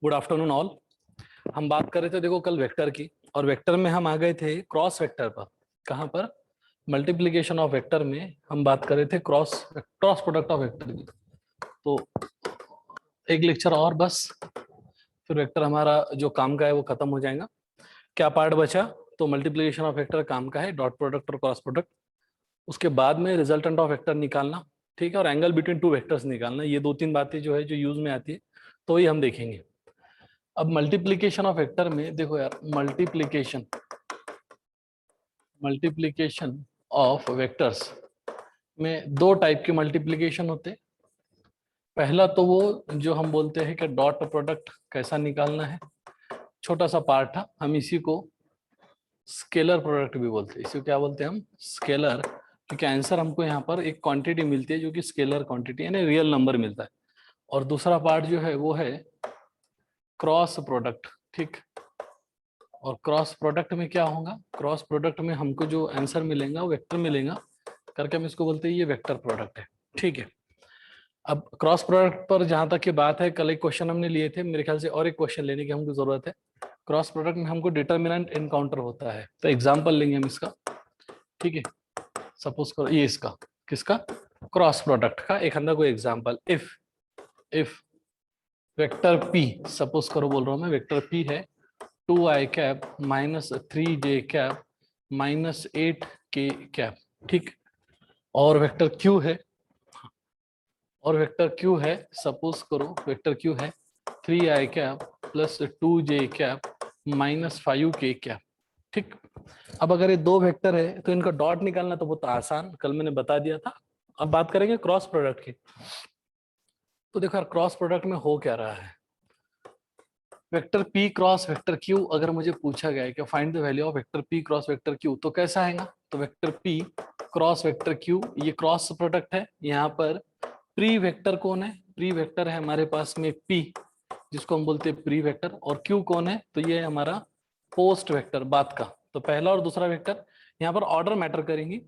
Good afternoon all. हम बात कर रहे थे देखो कल वेक्टर की, और वेक्टर में हम आ गए थे क्रॉस वेक्टर पर। कहाँ पर? मल्टीप्लिकेशन ऑफ वेक्टर में हम बात कर रहे थे cross cross product of vector की। तो एक लेक्चर और बस, फिर वेक्टर हमारा जो काम का है वो खत्म हो जाएगा। क्या पार्ट बचा? तो मल्टीप्लिकेशन ऑफ वेक्टर काम का है, डॉट प्रोडक्ट और क्रॉस प्रोडक्ट। उसके बाद में रिजल्टेंट ऑफ वेक्टर निकालना, ठीक है, और एंगल बिटवीन टू वेक्टर्स निकालना। ये दो तीन बातें जो है जो यूज में आती है, तो ये हम देखेंगे। अब मल्टीप्लिकेशन ऑफ वेक्टर में देखो यार, मल्टीप्लिकेशन ऑफ वेक्टर्स में दो टाइप के मल्टीप्लिकेशन होते हैं। पहला तो वो जो हम बोलते हैं कि डॉट प्रोडक्ट कैसा निकालना है, छोटा सा पार्ट था, हम इसी को स्केलर प्रोडक्ट भी बोलते हैं। इसी को क्या बोलते हैं हम? स्केलर, क्योंकि आंसर हमको यहाँ पर एक क्वांटिटी मिलती है जो कि स्केलर क्वांटिटी यानी रियल नंबर मिलता है। और दूसरा पार्ट जो है वो है क्रॉस प्रोडक्ट, ठीक। और क्रॉस प्रोडक्ट में क्या होगा? क्रॉस प्रोडक्ट में हमको जो आंसर मिलेगा वो वेक्टर मिलेगा करके हम इसको बोलते हैं ये वेक्टर प्रोडक्ट है, ठीक है। अब क्रॉस प्रोडक्ट पर जहां तक की बात है, कल एक क्वेश्चन हमने लिए थे, मेरे ख्याल से और एक क्वेश्चन लेने की हमको जरूरत है। क्रॉस प्रोडक्ट में हमको डिटर्मिनेंट एनकाउंटर होता है, तो एग्जाम्पल लेंगे हम इसका, ठीक है। सपोज करो ये इसका, किसका? क्रॉस प्रोडक्ट का एक अंदर कोई example, if vector P, suppose करो बोल रहा हूं मैं, वेक्टर पी है 2i cap minus 3j cap minus 8k cap, ठीक। और वेक्टर क्यू है, सपोज करो वेक्टर क्यू है 3i cap plus 2j cap minus 5k cap, ठीक। अब अगर ये दो वेक्टर है तो इनका डॉट निकालना तो बहुत आसान, कल मैंने बता दिया था। अब बात करेंगे क्रॉस प्रोडक्ट की। तो देखो यार, क्रॉस प्रोडक्ट में हो क्या रहा है, vector p cross vector q अगर मुझे पूछा गया है कि find the value of vector p cross vector q, तो कैसा आएगा? तो vector p cross vector q, ये क्रॉस प्रोडक्ट है। यहाँ पर प्री वेक्टर कौन है? प्री वेक्टर है हमारे पास में p, जिसको हम बोलते हैं प्री वेक्टर। और q कौन है? तो ये हमारा पोस्ट वेक्टर, बाद का। तो पहला और दूसरा वेक्टर यहाँ पर ऑर्डर मैटर करेंगी।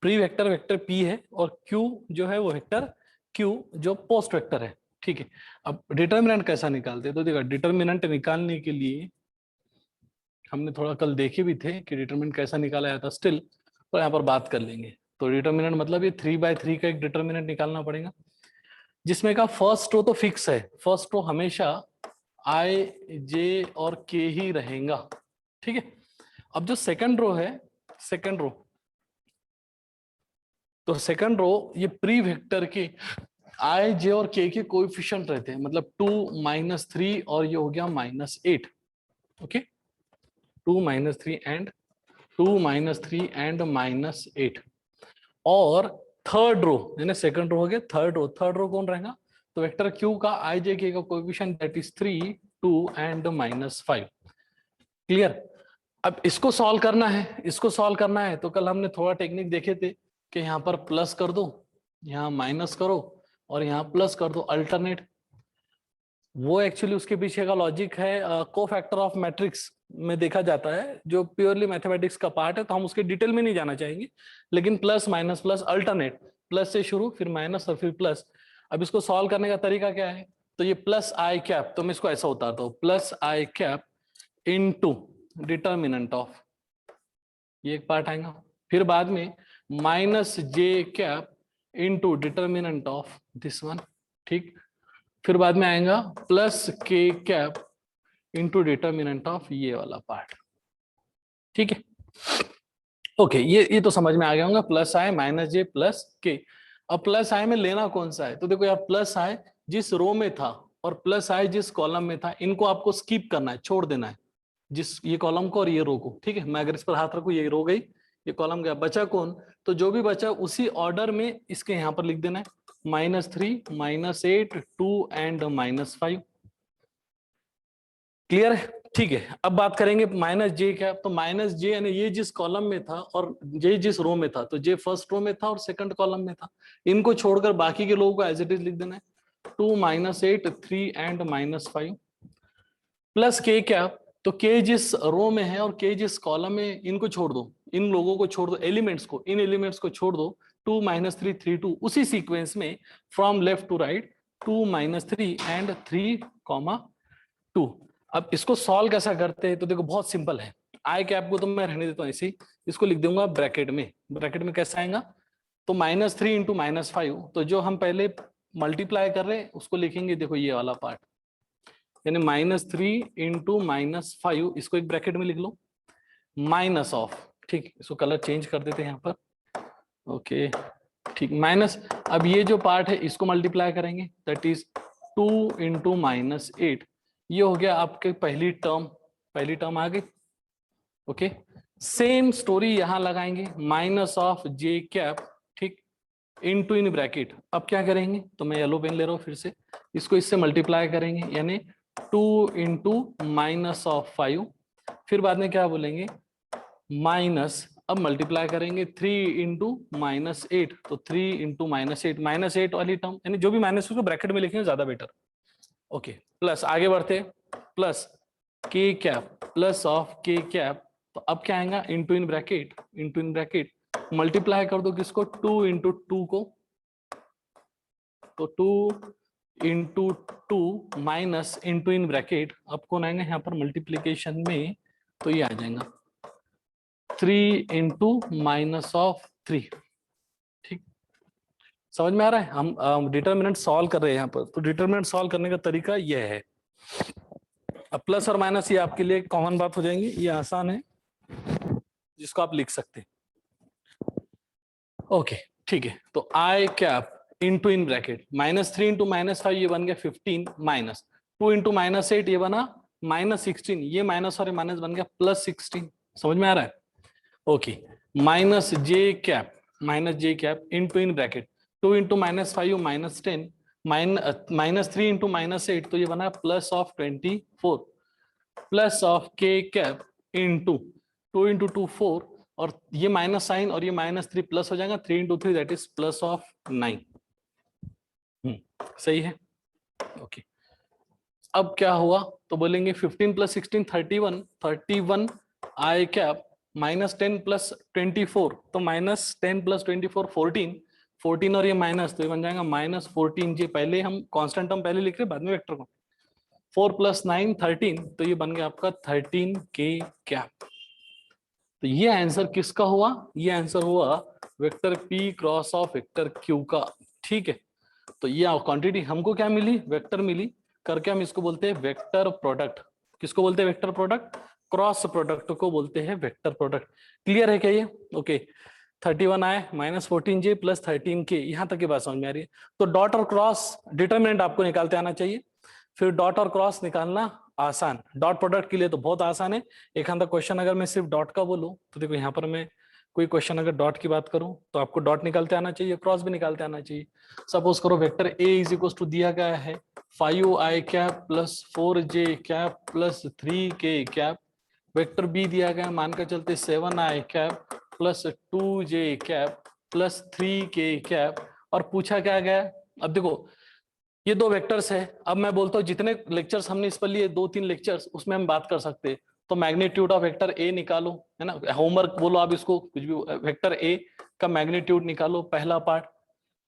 प्री वेक्टर वेक्टर p है, और q जो है वो वेक्टर q जो पोस्ट वेक्टर है, ठीक है। अब डिटर्मिनेंट कैसा निकालते हैं? तो देखो, डिटर्मिनेंट निकालने के लिए हमने थोड़ा कल देखे भी थे कि डिटर्मिनेंट कैसा निकाला जाता, स्टिल तो यहाँ पर बात कर लेंगे। तो डिटर्मिनेंट मतलब ये 3/3 का एक डिटर्मिनेंट निकालना पड़ेगा, जिसमें का फर्स्ट रो तो फिक्स है, फर्स्ट रो हमेशा i j और k ही रहेगा, ठीक है। अब जो सेकंड रो है, सेकंड रो, तो सेकंड रो ये प्री वेक्टर के i j और k के कोएफिशिएंट रहते हैं, मतलब 2 -3 और ये हो गया -8, ओके। 2 -3 and 2 -3 and -8। और थर्ड रो यानी सेकंड रो हो गया, थर्ड रो कौन रहेगा? तो वेक्टर q का i j k का coefficient that is 3 2 and -5। Clear? अब इसको सॉल्व करना है, तो कल हमने थोड़ा टेक्निक देखे थे कि यहाँ पर प्लस कर दो, यहाँ माइनस करो, और यहाँ प्लस कर दो, अल्टरनेट। वो एक्चुअली उसके पीछे का लॉजिक है, को फैक्टर ऑफ मैट्रिक्स में देखा जाता है, जो प्योरली मैथमेटिक्स का पार्ट है, तो हम उसके डिटेल में नहीं जाना चाहेंगे। लेकिन plus minus plus alternate, plus से शुरू, फिर माइनस और फिर प्लस। अब इसको सॉल्व करने का तरीका क्या है? तो ये प्लस आई कैप, तो मैं इसको ऐसा उतारता हूं, plus I cap into determinant of, ये एक पार्ट आएगा। फिर बाद में minus J cap into determinant of this one, ठीक। फिर बाद में आएगा प्लस के कैप इंटू डिटर्मिनेंट ऑफ ये वाला पार्ट, ठीक है। ओके, ये तो समझ में आ गया होगा, प्लस आई माइनस जे प्लस के। अब प्लस आई में लेना कौन सा है? तो देखो यार, प्लस आई जिस रो में था और प्लस आई जिस कॉलम में था, इनको आपको स्किप करना है, छोड़ देना है, जिस ये कॉलम को और ये रो को, ठीक है। मैं अगर इस पर हाथ रखूं, ये रो गई, ये कॉलम गया, बचा कौन? तो जो भी बचा उसी ऑर्डर में इसके यहाँ पर लिख देना है, -3 -8 2 एंड -5। क्लियर है? ठीक है। अब बात करेंगे माइनस जे क्या, तो माइनस जे यानी ये जिस कॉलम में था और जे जिस रो में था, तो जे फर्स्ट रो में था और सेकंड कॉलम में था, इनको छोड़कर बाकी के लोगों को एज इट इज लिख देना है, 2 -8 3 एंड -5 प्लस के क्या, तो के जिस रो में है और के जिस कॉलम में, इनको छोड़ दो, इन लोगों को छोड़ दो, एलिमेंट्स को, इन एलिमेंट्स को छोड़ दो, 2 -3 3 2, उसी सीक्वेंस में from left to right 2 -3 and 3 5। 2। अब इसको सॉल्व कैसा करते हैं, तो देखो बहुत सिंपल है। आई कैप को तो मैं रहने देता हूँ ऐसे ही, इसको लिख दूंगा ब्रैकेट में। ब्रैकेट में कैसा आएगा, तो -3 इंटू -5, तो जो हम पहले मल्टीप्लाई कर रहे हैं उसको लिखेंगे, देखो ये वाला पार्ट, यानी -3 इंटू -5, इसको एक ब्रैकेट में लिख लो, माइनस ऑफ, ठीक, इसको कलर चेंज कर देते हैं यहाँ पर, ओके ठीक, माइनस। अब ये जो पार्ट है इसको मल्टीप्लाई करेंगे, दैट इज 2 इंटू -8, ये हो गया आपके पहली टर्म आ गई, ओके। सेम स्टोरी यहां लगाएंगे, माइनस ऑफ जे कैप, ठीक, इनटू इन ब्रैकेट। अब क्या करेंगे, तो मैं येलो पेन ले रहा हूं फिर से, इसको इससे मल्टीप्लाई करेंगे, यानी 2 इंटू -5, फिर बाद में क्या बोलेंगे, माइनस, अब मल्टीप्लाई करेंगे 3 इंटू -8, तो 3 इंटू -8 वाली टर्म, यानी जो भी माइनस उसको ब्रैकेट में लिखेंगे ज्यादा बेटर, ओके। प्लस आगे बढ़ते, प्लस के कैप, प्लस ऑफ के कैप, तो अब क्या आएगा, इंटू इन ब्रैकेट, मल्टीप्लाई कर दो किसको, 2 इंटू 2 को, तो 2 into 2 minus into in bracket, अब कौन आएगा यहाँ पर मल्टीप्लीकेशन में, तो ये आ जाएगा 3 इंटू -3, ठीक, समझ में आ रहा है। हम डिटरमिनेंट सॉल्व कर रहे हैं यहाँ पर, तो डिटरमिनेंट सॉल्व करने का तरीका यह है। अब प्लस और माइनस ये आपके लिए कॉमन बात हो जाएंगी, ये आसान है जिसको आप लिख सकते हैं, ओके ठीक है। तो I cap into in bracket, -3 into -5 ये बन गया 15, माइनस 2 इंटू -8 ये बना -16, ये माइनस और माइनस बन गया +16, समझ में आ रहा है, okay. Minus J cap into in bracket, 2 into -5 -10, -3 into -8, तो ये बना +24, प्लस ऑफ के कैप इंटू 2 इंटू 2 4, और ये माइनस साइन और ये -3 प्लस हो जाएगा, 3 इंटू 3 दैट इज +9, सही है, ओके। अब क्या हुआ, तो बोलेंगे 15 + 16 31 आई कैप, -10 + 24, तो -10 + 24 14 और ये माइनस, तो ये बन जाएगा -14 जी, पहले हम कांस्टेंट टर्म पहले लिख रहे बाद में वेक्टर को, 4 + 9 13, तो ये बन गया आपका 13 के कैप। तो ये आंसर किसका हुआ, ये आंसर हुआ vector P cross of vector Q का, ठीक है। तो ये क्वांटिटी हमको क्या मिली, वेक्टर मिली, करके हम इसको बोलते हैं वेक्टर प्रोडक्ट। किसको बोलते हैं वेक्टर प्रोडक्ट, क्रॉस प्रोडक्ट को बोलते हैं वेक्टर प्रोडक्ट। क्लियर है क्या ये, ओके। 31 आए, -14j + 13k, यहां तक की बात समझ में आ रही है। तो डॉट और क्रॉस डिटरमिनेंट आपको निकालते आना चाहिए, फिर डॉट और क्रॉस निकालना आसान, डॉट प्रोडक्ट के लिए तो बहुत आसान है। एक आधा क्वेश्चन अगर मैं सिर्फ डॉट का बोलूं, तो देखो यहाँ पर मैं कोई क्वेश्चन अगर डॉट की बात करूं, तो आपको डॉट निकालते आना चाहिए, क्रॉस भी निकालते आना चाहिए। सपोज करो वेक्टर A = दिया गया है 5i cap + 4j cap + 3k cap, vector B दिया गया मानकर चलते 7i cap + 2j cap + 3k cap, और पूछा क्या गया। अब देखो ये दो वेक्टर्स है, अब मैं बोलता हूँ जितने लेक्चर्स हमने इस पर लिए 2-3 लेक्चर्स, उसमें हम बात कर सकते हैं। तो मैग्नीट्यूड ऑफ वेक्टर ए निकालो, है ना, होमवर्क बोलो आप इसको कुछ भी, वेक्टर ए का मैग्नीट्यूड निकालो, पहला पार्ट।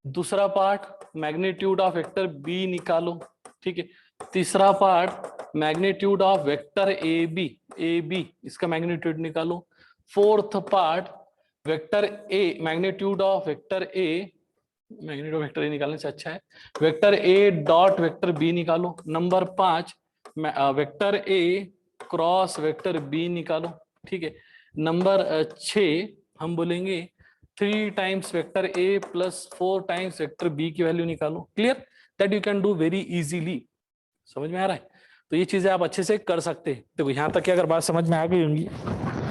दूसरा part magnitude of vector B निकालो, ठीक है। तीसरा part magnitude of vector A B इसका मैग्नीट्यूड निकालो। Fourth part vector A, magnitude of vector A, magnitude of vector A निकालने से अच्छा है vector A dot vector B निकालो। Number 5 vector A cross vector B निकालो, ठीक है। नंबर 6 हम बोलेंगे 3 times vector A + 4 times vector B की वैल्यू निकालो। Clear, that you can do very easily, समझ में आ रहा है। तो ये चीजें आप अच्छे से कर सकते हैं। देखो यहाँ तक की अगर बात समझ में आ गई होंगी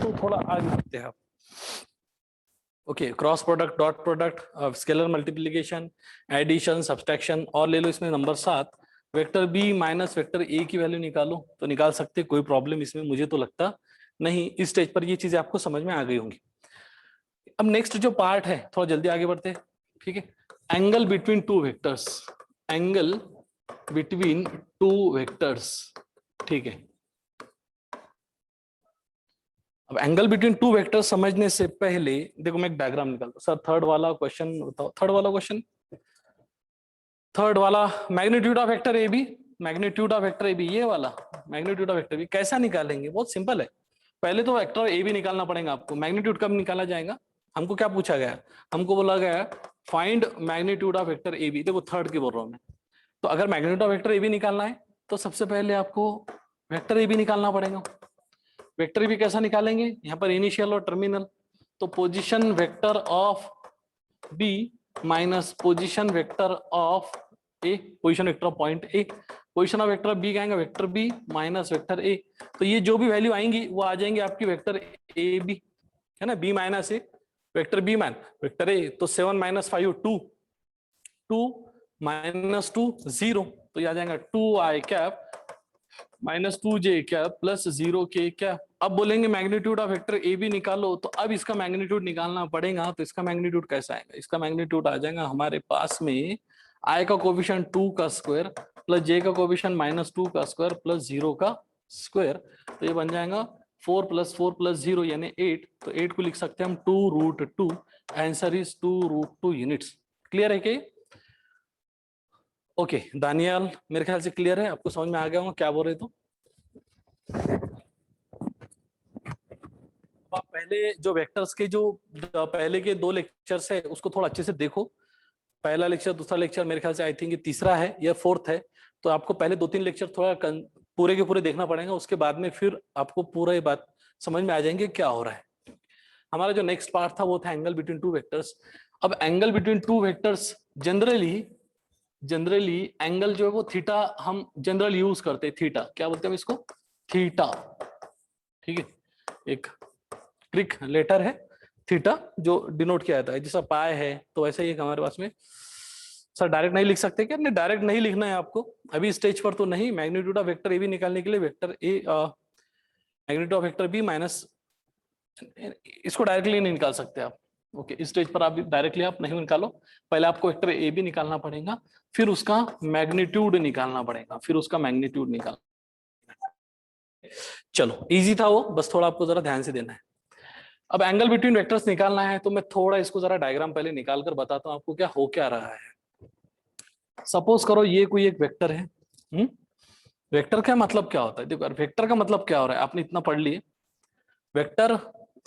तो थोड़ा आगे बढ़ते हैं आप। Okay, cross product, dot product, scalar multiplication, addition, subtraction, और ले लो इसमें number 7 vector B minus vector A की वैल्यू निकालो। तो निकाल सकते, कोई प्रॉब्लम इसमें मुझे तो लगता नहीं। इस स्टेज पर ये चीजें आपको समझ में आ गई होंगी। अब नेक्स्ट जो पार्ट है, थोड़ा जल्दी आगे बढ़ते हैं, ठीक है। Angle between two vectors, angle between two vectors, ठीक है। अब एंगल बिटवीन टू वेक्टर्स समझने से पहले देखो मैं एक डायग्राम निकालता हूं। सर थर्ड वाला क्वेश्चन बताओ, थर्ड वाला क्वेश्चन, थर्ड वाला magnitude of vector A B, magnitude of vector A B, ये वाला मैग्नीट्यूड ऑफ वेक्टर बी कैसा निकालेंगे? बहुत सिंपल है। पहले तो वेक्टर ए बी निकालना पड़ेगा आपको। मैग्नीट्यूड कब निकाला जाएगा? हमको क्या पूछा गया? हमको बोला गया find magnitude of vector A B. देखो थर्ड की बोल रहा हूं मैं। तो अगर magnitude of vector A B निकालना है तो सबसे पहले आपको वेक्टर ए बी निकालना पड़ेगा। वेक्टर ए बी कैसा निकालेंगे? यहाँ पर इनिशियल और टर्मिनल। तो position vector of B minus position vector of A, position vector of point A, position of vector of B कहेंगे vector B minus vector A. तो ये जो भी वैल्यू आएंगी वो आ जाएंगी आपकी वेक्टर ए बी, है ना, बी माइनस ए वेक्टर बी मान वेक्टर ए। तो 7 माइनस 5 2, 2 माइनस 2 0, तो ये आ जाएगा 2i cap minus 2j cap plus 0k cap. अब बोलेंगे magnitude of vector A B निकालो, तो अब इसका मैग्नीट्यूड निकालना पड़ेगा। तो इसका मैग्नीट्यूड कैसा आएगा? इसका मैग्नीट्यूड आ जाएगा हमारे पास में i का कोफिशिएंट 2 का स्क्वायर प्लस j का कोफिशिएंट माइनस 2 का स्क्वायर प्लस 0 का स्क्वायर। तो ये बन जाएगा 4 प्लस 4 प्लस 0 यानी 8। तो 8 को लिख सकते हैं हम 2√2। Answer is 2√2 units. क्लियर है क्या? ओके दानियाल, मेरे ख्याल से क्लियर है, आपको समझ में आ गया होगा क्या बोल रहे। तो आप पहले जो वेक्टर्स के जो पहले के 2 लेक्चर्स है उसको थोड़ा अच्छे से देखो। पहला लेक्चर, दूसरा लेक्चर, मेरे ख्याल से आई थिंक ये तीसरा है या फोर्थ है। तो आपको पहले 2-3 लेक्चर थोड़ा पूरे के पूरे देखना पड़ेगा, उसके बाद में फिर आपको पूरा ये बात समझ में आ जाएंगे क्या हो रहा है। हमारा जो नेक्स्ट पार्ट था वो था एंगल बिटवीन 2 वेक्टर्स। अब angle between 2 vectors generally angle जो है वो थीटा हम जनरल यूज करते हैं। थीटा क्या बोलते हैं हम इसको? थीटा, ठीक है, एक ग्रीक लेटर है थीटा जो डिनोट किया जाता है। जैसा पाई है तो वैसे ही हमारे पास में। सर डायरेक्ट नहीं लिख सकते क्या? नहीं डायरेक्ट नहीं लिखना है आपको अभी स्टेज पर तो नहीं। Magnitude of vector A B निकालने के लिए vector A magnitude of vector B minus, इसको डायरेक्टली नहीं निकाल सकते आप। ओके इस स्टेज पर आप डायरेक्टली आप नहीं निकालो। पहले आपको वेक्टर ए बी निकालना पड़ेगा, फिर उसका मैग्नीट्यूड निकालना पड़ेगा, फिर उसका मैग्नीट्यूड निकालना। चलो इजी था वो, बस थोड़ा आपको जरा ध्यान से देना है। अब एंगल बिटवीन वेक्टर्स निकालना है तो मैं थोड़ा इसको जरा डायग्राम पहले निकाल कर बताता हूं आपको क्या हो क्या रहा है। सपोज करो ये कोई एक वेक्टर है। वेक्टर का मतलब क्या होता है? देखो वेक्टर का मतलब क्या हो रहा है, आपने इतना पढ़ लिए। वेक्टर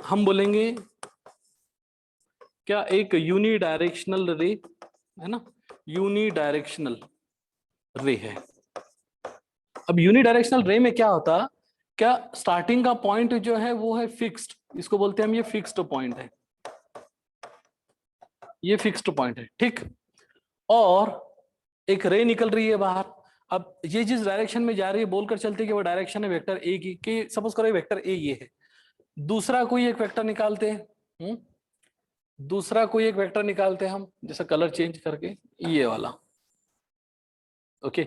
हम बोलेंगे क्या? एक यूनिडायरेक्शनल रे है ना, यूनिडायरेक्शनल रे है। अब यूनिडायरेक्शनल रे में क्या होता, क्या स्टार्टिंग का पॉइंट जो है वो है फिक्स्ड, इसको बोलते हैं हम ये फिक्स्ड पॉइंट है, ये फिक्स्ड पॉइंट है, ठीक। और एक रे निकल रही है बाहर। अब ये जिस डायरेक्शन में जा रही है बोलकर चलते कि वो डायरेक्शन है वेक्टर ए की, कि सपोज करो वेक्टर ए ये है। दूसरा कोई एक वेक्टर निकालते हैं, दूसरा कोई एक वेक्टर निकालते हैं हम, जैसा कलर चेंज करके ये वाला। ओके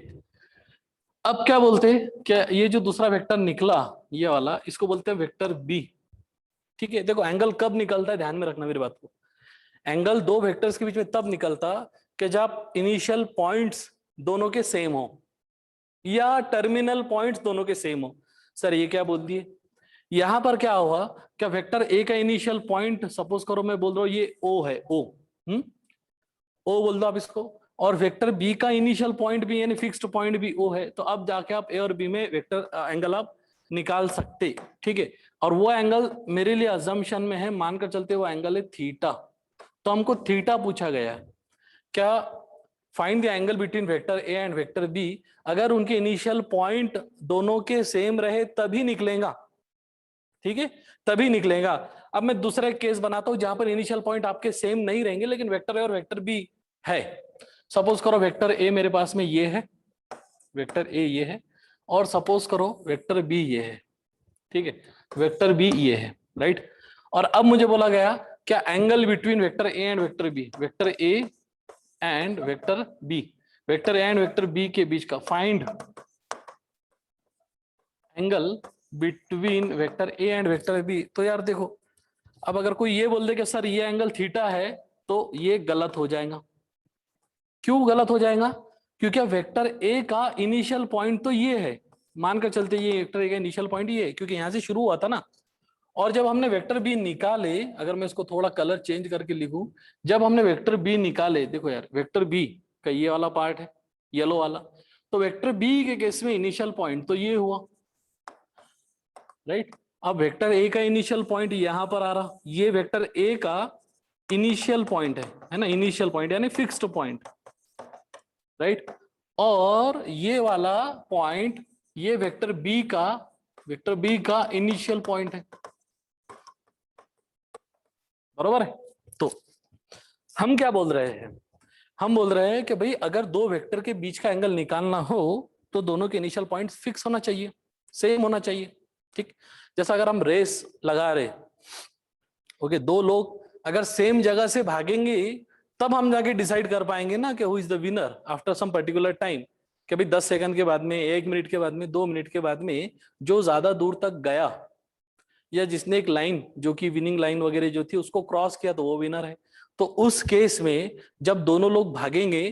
अब क्या बोलते हैं, क्या ये जो दूसरा वेक्टर निकला ये वाला, इसको बोलते हैं वेक्टर बी, ठीक है। देखो एंगल कब निकलता है, ध्यान में रखना मेरी बात को। एंगल दो वेक्टर्स के बीच में तब निकलता कि जब इनिशियल पॉइंट्स दोनों के सेम हो या टर्मिनल पॉइंट्स दोनों के सेम हो। सर ये क्या बोल दिए, यहां पर क्या हुआ, क्या वेक्टर ए का इनिशियल पॉइंट सपोज करो मैं बोल रहा हूं ये ओ है, ओ ओ बोल दो आप इसको, और वेक्टर बी का इनिशियल पॉइंट भी यानी फिक्स्ड पॉइंट भी ओ है, तो अब जाके आप ए और बी में वेक्टर एंगल आप निकाल सकते, ठीक है। और वो एंगल मेरे लिए अजम्पशन में है, मानकर चलते वो एंगल है थीटा। तो हमको थीटा पूछा गया, क्या find the angle between vector A and vector B, अगर उनके इनिशियल पॉइंट दोनों के सेम रहे तभी निकलेगा, ठीक है, तभी निकलेगा। अब मैं दूसरा एक केस बनाता हूं जहां पर इनिशियल पॉइंट आपके सेम नहीं रहेंगे लेकिन वेक्टर ए और वेक्टर बी है। सपोज करो वेक्टर ए मेरे पास में ये है, वेक्टर ए ये है, और सपोज करो वेक्टर बी ये है, ठीक है, वेक्टर बी ये है, राइट। और अब मुझे बोला गया क्या angle between vector A and vector B, vector A and vector B, vector A and vector B के बीच का find angle between vector A and vector B. तो यार देखो अब अगर कोई ये बोल दे कि सर ये एंगल थीटा है तो ये गलत हो जाएगा। क्यों गलत हो जाएगा? क्योंकि वेक्टर ए का इनिशियल पॉइंट तो ये है, मानकर चलते ये वेक्टर ए का इनिशियल पॉइंट ये है क्योंकि यहां से शुरू हुआ था ना। और जब हमने वेक्टर बी निकाले, अगर मैं इसको थोड़ा कलर चेंज करके लिखूं, जब हमने वेक्टर बी निकाले, देखो यार वेक्टर बी का ये वाला पार्ट है येलो वाला, तो वेक्टर बी के केस में इनिशियल पॉइंट तो ये हुआ, राइट। अब वेक्टर ए का इनिशियल पॉइंट यहां पर आ रहा, ये वेक्टर ए का इनिशियल पॉइंट है ना, इनिशियल पॉइंट यानी फिक्स्ड पॉइंट, राइट। और ये वाला पॉइंट ये वेक्टर बी का इनिशियल पॉइंट है, बरोबर है। तो हम क्या बोल रहे हैं, हम बोल रहे हैं कि भाई अगर दो वेक्टर के बीच का एंगल निकालना हो तो दोनों के इनिशियल पॉइंट फिक्स होना चाहिए, सेम होना चाहिए, ठीक। जैसा अगर हम रेस लगा रहे, ओके, दो लोग अगर सेम जगह से भागेंगे तब हम जाके डिसाइड कर पाएंगे ना कि who is the winner after some particular time, कि भाई 10 सेकंड के बाद में, 1 मिनट के बाद में, 2 मिनट के बाद में जो ज्यादा दूर तक गया या जिसने एक लाइन जो कि विनिंग लाइन वगैरह जो थी उसको क्रॉस किया तो वो विनर है। तो उस केस में जब दोनों लोग भागेंगे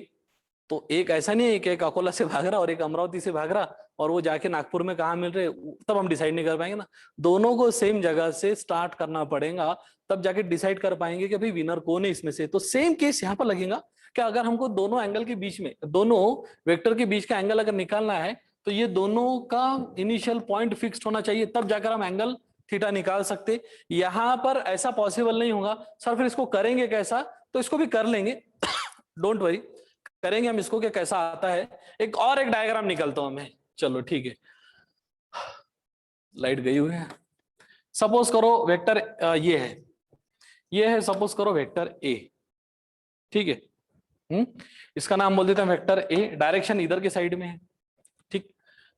तो एक ऐसा नहीं है कि एक अकोला से भाग रहा और एक अमरावती से भाग रहा और वो जाके नागपुर में कहाँ मिल रहे, तब हम डिसाइड नहीं कर पाएंगे ना। दोनों को सेम जगह से स्टार्ट करना पड़ेगा, तब जाके डिसाइड कर पाएंगे कि भाई विनर कौन है इसमें से। तो सेम केस यहाँ पर लगेगा कि अगर हमको दोनों एंगल के बीच में, दोनों वेक्टर के बीच का एंगल अगर निकालना है तो ये दोनों का इनिशियल पॉइंट फिक्स्ड होना चाहिए, तब जाकर हम एंगल थीटा निकाल सकते। यहां पर ऐसा पॉसिबल नहीं होगा। सर फिर इसको करेंगे कैसा, तो इसको भी कर लेंगे, डोंट वरी, करेंगे हम इसको कि कैसा आता है। एक डायग्राम निकलता हूं मैं, चलो ठीक है, लाइट गई हुई है। सपोज करो वेक्टर ये है सपोज करो वेक्टर ए, ठीक है। इसका नाम बोल देते हैं वेक्टर ए, डायरेक्शन इधर के साइड में है, ठीक।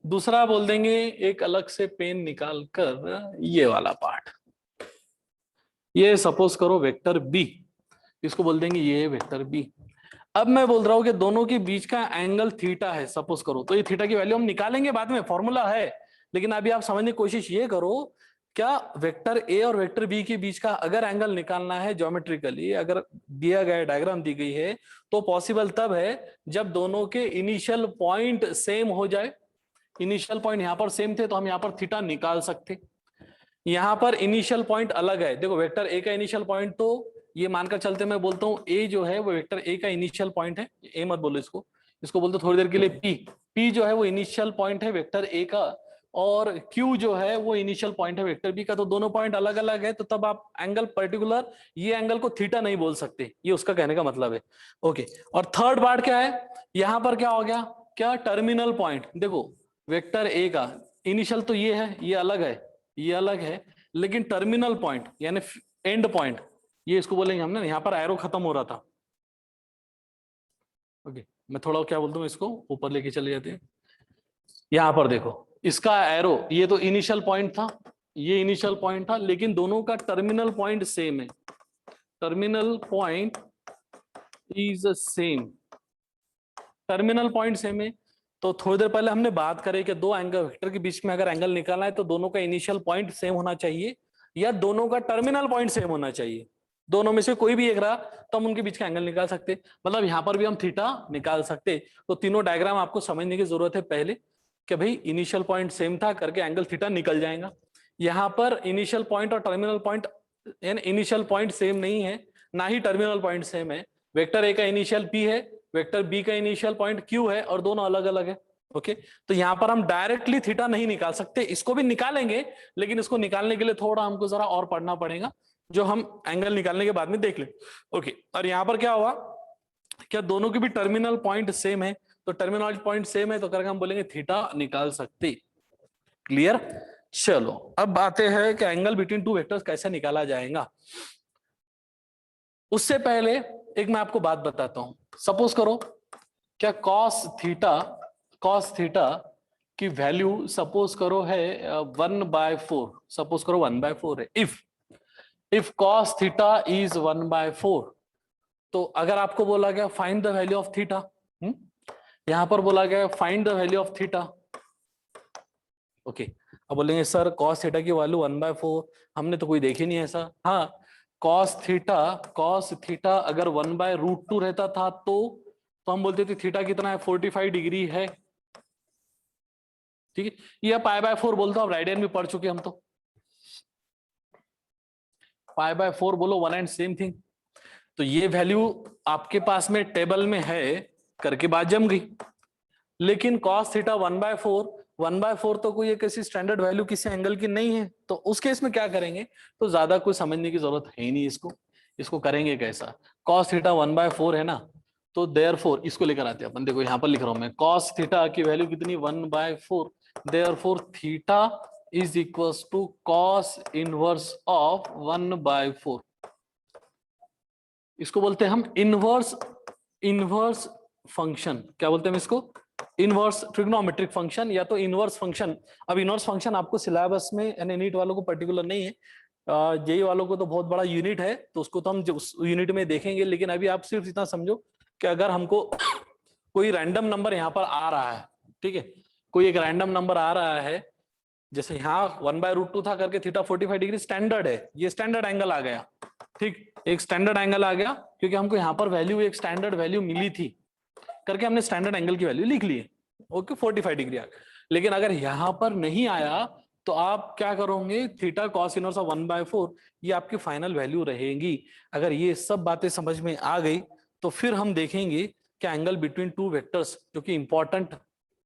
दूसरा बोल देंगे एक अलग से पेन निकाल कर ये वाला पार्ट, ये सपोज करो वेक्टर बी, इसको बोल देंगे ये वेक्टर बी। अब मैं बोल रहा हूं कि दोनों के बीच का एंगल थीटा है सपोज करो, तो ये थीटा की वैल्यू हम निकालेंगे बाद में, फॉर्मूला है, लेकिन अभी आप समझने की कोशिश ये करो, क्या वेक्टर ए और वेक्टर बी के बीच का अगर एंगल निकालना है ज्योमेट्रिकली, अगर दिया गया डायग्राम दी गई है, तो पॉसिबल तब है जब दोनों के इनिशियल पॉइंट सेम हो जाए। इनिशियल पॉइंट यहां पर सेम थे तो हम यहां पर थीटा निकाल सकते। यहां पर इनिशियल पॉइंट अलग है, देखो वेक्टर ए का इनिशियल पॉइंट तो ये मानकर चलते मैं बोलता हूं ए जो है वो वेक्टर ए का इनिशियल पॉइंट है, ए मत बोलो इसको बोलते थोड़ी देर के लिए पी जो है वो इनिशियल पॉइंट है वेक्टर ए का, और Q जो है वो इनिशियल पॉइंट है वेक्टर बी का। तो दोनों पॉइंट अलग अलग है, तो तब आप एंगल पर्टिकुलर ये एंगल को थीटा नहीं बोल सकते, ये उसका कहने का मतलब है, ओके। और थर्ड पार्ट क्या है, यहां पर क्या हो गया, क्या टर्मिनल पॉइंट, देखो वेक्टर ए का इनिशियल तो ये है, ये अलग है, ये अलग है, लेकिन टर्मिनल पॉइंट यानी एंड पॉइंट, ये इसको बोलेंगे हमने, यहाँ पर एरो खत्म हो रहा था, ओके। मैं थोड़ा क्या बोलता हूँ, इसको ऊपर लेके चले जाते हैं। यहां पर देखो इसका एरो, ये तो इनिशियल पॉइंट था, ये इनिशियल पॉइंट था, लेकिन दोनों का टर्मिनल पॉइंट सेम है, terminal point is same, terminal point same है। तो थोड़ी देर पहले हमने बात करी कि दो एंगल वेक्टर के बीच में अगर एंगल निकालना है तो दोनों का इनिशियल पॉइंट सेम होना चाहिए या दोनों का टर्मिनल पॉइंट सेम होना चाहिए, दोनों में से कोई भी एक रहा तो हम उनके बीच का एंगल निकाल सकते। मतलब यहां पर भी हम थीटा निकाल सकते। तो तीनों डायग्राम आपको समझने की जरूरत है पहले कि भाई इनिशियल पॉइंट सेम था करके एंगल थीटा निकल जाएगा। यहाँ पर इनिशियल पॉइंट और टर्मिनल पॉइंट, यानी इनिशियल पॉइंट सेम नहीं है ना ही टर्मिनल पॉइंट सेम है। वेक्टर ए का इनिशियल पी है, वेक्टर बी का इनिशियल पॉइंट क्यू है, और दोनों अलग अलग है, ओके। तो यहां पर हम डायरेक्टली थीटा नहीं निकाल सकते, इसको भी निकालेंगे लेकिन इसको निकालने के लिए थोड़ा हमको जरा और पढ़ना पड़ेगा, जो हम एंगल निकालने के बाद में देख लें, ओके। और यहां पर क्या हुआ, क्या दोनों के भी टर्मिनल पॉइंट सेम है, तो टर्मिनल पॉइंट सेम है तो करके हम बोलेंगे थीटा निकाल सकते। क्लियर, चलो अब आते हैं कि एंगल बिटवीन टू वेक्टर्स कैसे निकाला जाएगा। उससे पहले एक मैं आपको बात बताता हूं, सपोज करो क्या कॉस थीटा की वैल्यू सपोज करो है 1/4, सपोज करो 1/4 है। इफ कॉस थीटा इज 1/4, तो अगर आपको बोला गया find the value of theta, यहां पर बोला गया find the value of theta, okay. अब बोलेंगे सर कॉस थीटा की वैल्यू 1/4 हमने तो कोई देखी नहीं ऐसा। हाँ, कॉस थीटा अगर 1/√2 रहता था तो हम बोलते थे थीटा कितना है, 45 डिग्री है, ठीक है। ये π/4 बोलता हूं, राइडियन भी पढ़ चुके हम तो, π/4 बोलो वन एंड सेम थिंग। तो ये वैल्यू आपके पास में टेबल में है करके बात जम गई। लेकिन cos थीटा 1/4 तो कोई एक ऐसी स्टैंडर्ड वैल्यू किसी एंगल की नहीं है, तो उस केस में क्या करेंगे, तो ज्यादा कुछ समझने की जरूरत है ही नहीं। इसको करेंगे कैसा, cos थीटा 1/4 है ना, तो देयरफॉर इसको लेकर आते हैं अपन। देखो यहाँ पर लिख रहा हूं मैं, cos थीटा की वैल्यू कितनी 1/4, therefore theta is equals to cos inverse of 1/4। इसको बोलते हैं हम इनवर्स फंक्शन। क्या बोलते हैं हम इसको, इनवर्स ट्रिग्नोमेट्रिक फंक्शन या तो इनवर्स फंक्शन। अब इनवर्स फंक्शन आपको सिलेबस में यानी नीट वालों को पर्टिकुलर नहीं है, जेई वालों को तो बहुत बड़ा यूनिट है, तो उसको तो हम उस यूनिट में देखेंगे। लेकिन अभी आप सिर्फ इतना समझो कि अगर हमको कोई रैंडम नंबर यहाँ पर आ रहा है, ठीक है, कोई एक रैंडम नंबर आ रहा है, जैसे यहाँ 1/√2 था करके थीटा 45 डिग्री स्टैंडर्ड है, ये स्टैंडर्ड एंगल आ गया, ठीक, एक स्टैंडर्ड एंगल आ गया, क्योंकि हमको यहाँ पर वैल्यू एक स्टैंडर्ड वैल्यू मिली थी करके हमने स्टैंडर्ड एंगल की वैल्यू लिख ली है, ओके 45 डिग्री आ गया। लेकिन अगर यहाँ पर नहीं आया तो आप क्या करोगे, थीटा कॉस इनवर्स ऑफ 1/4 ये आपकी फाइनल वैल्यू रहेगी। अगर ये सब बातें समझ में आ गई तो फिर हम देखेंगे कि एंगल बिटवीन टू वेक्टर्स, जो कि इंपॉर्टेंट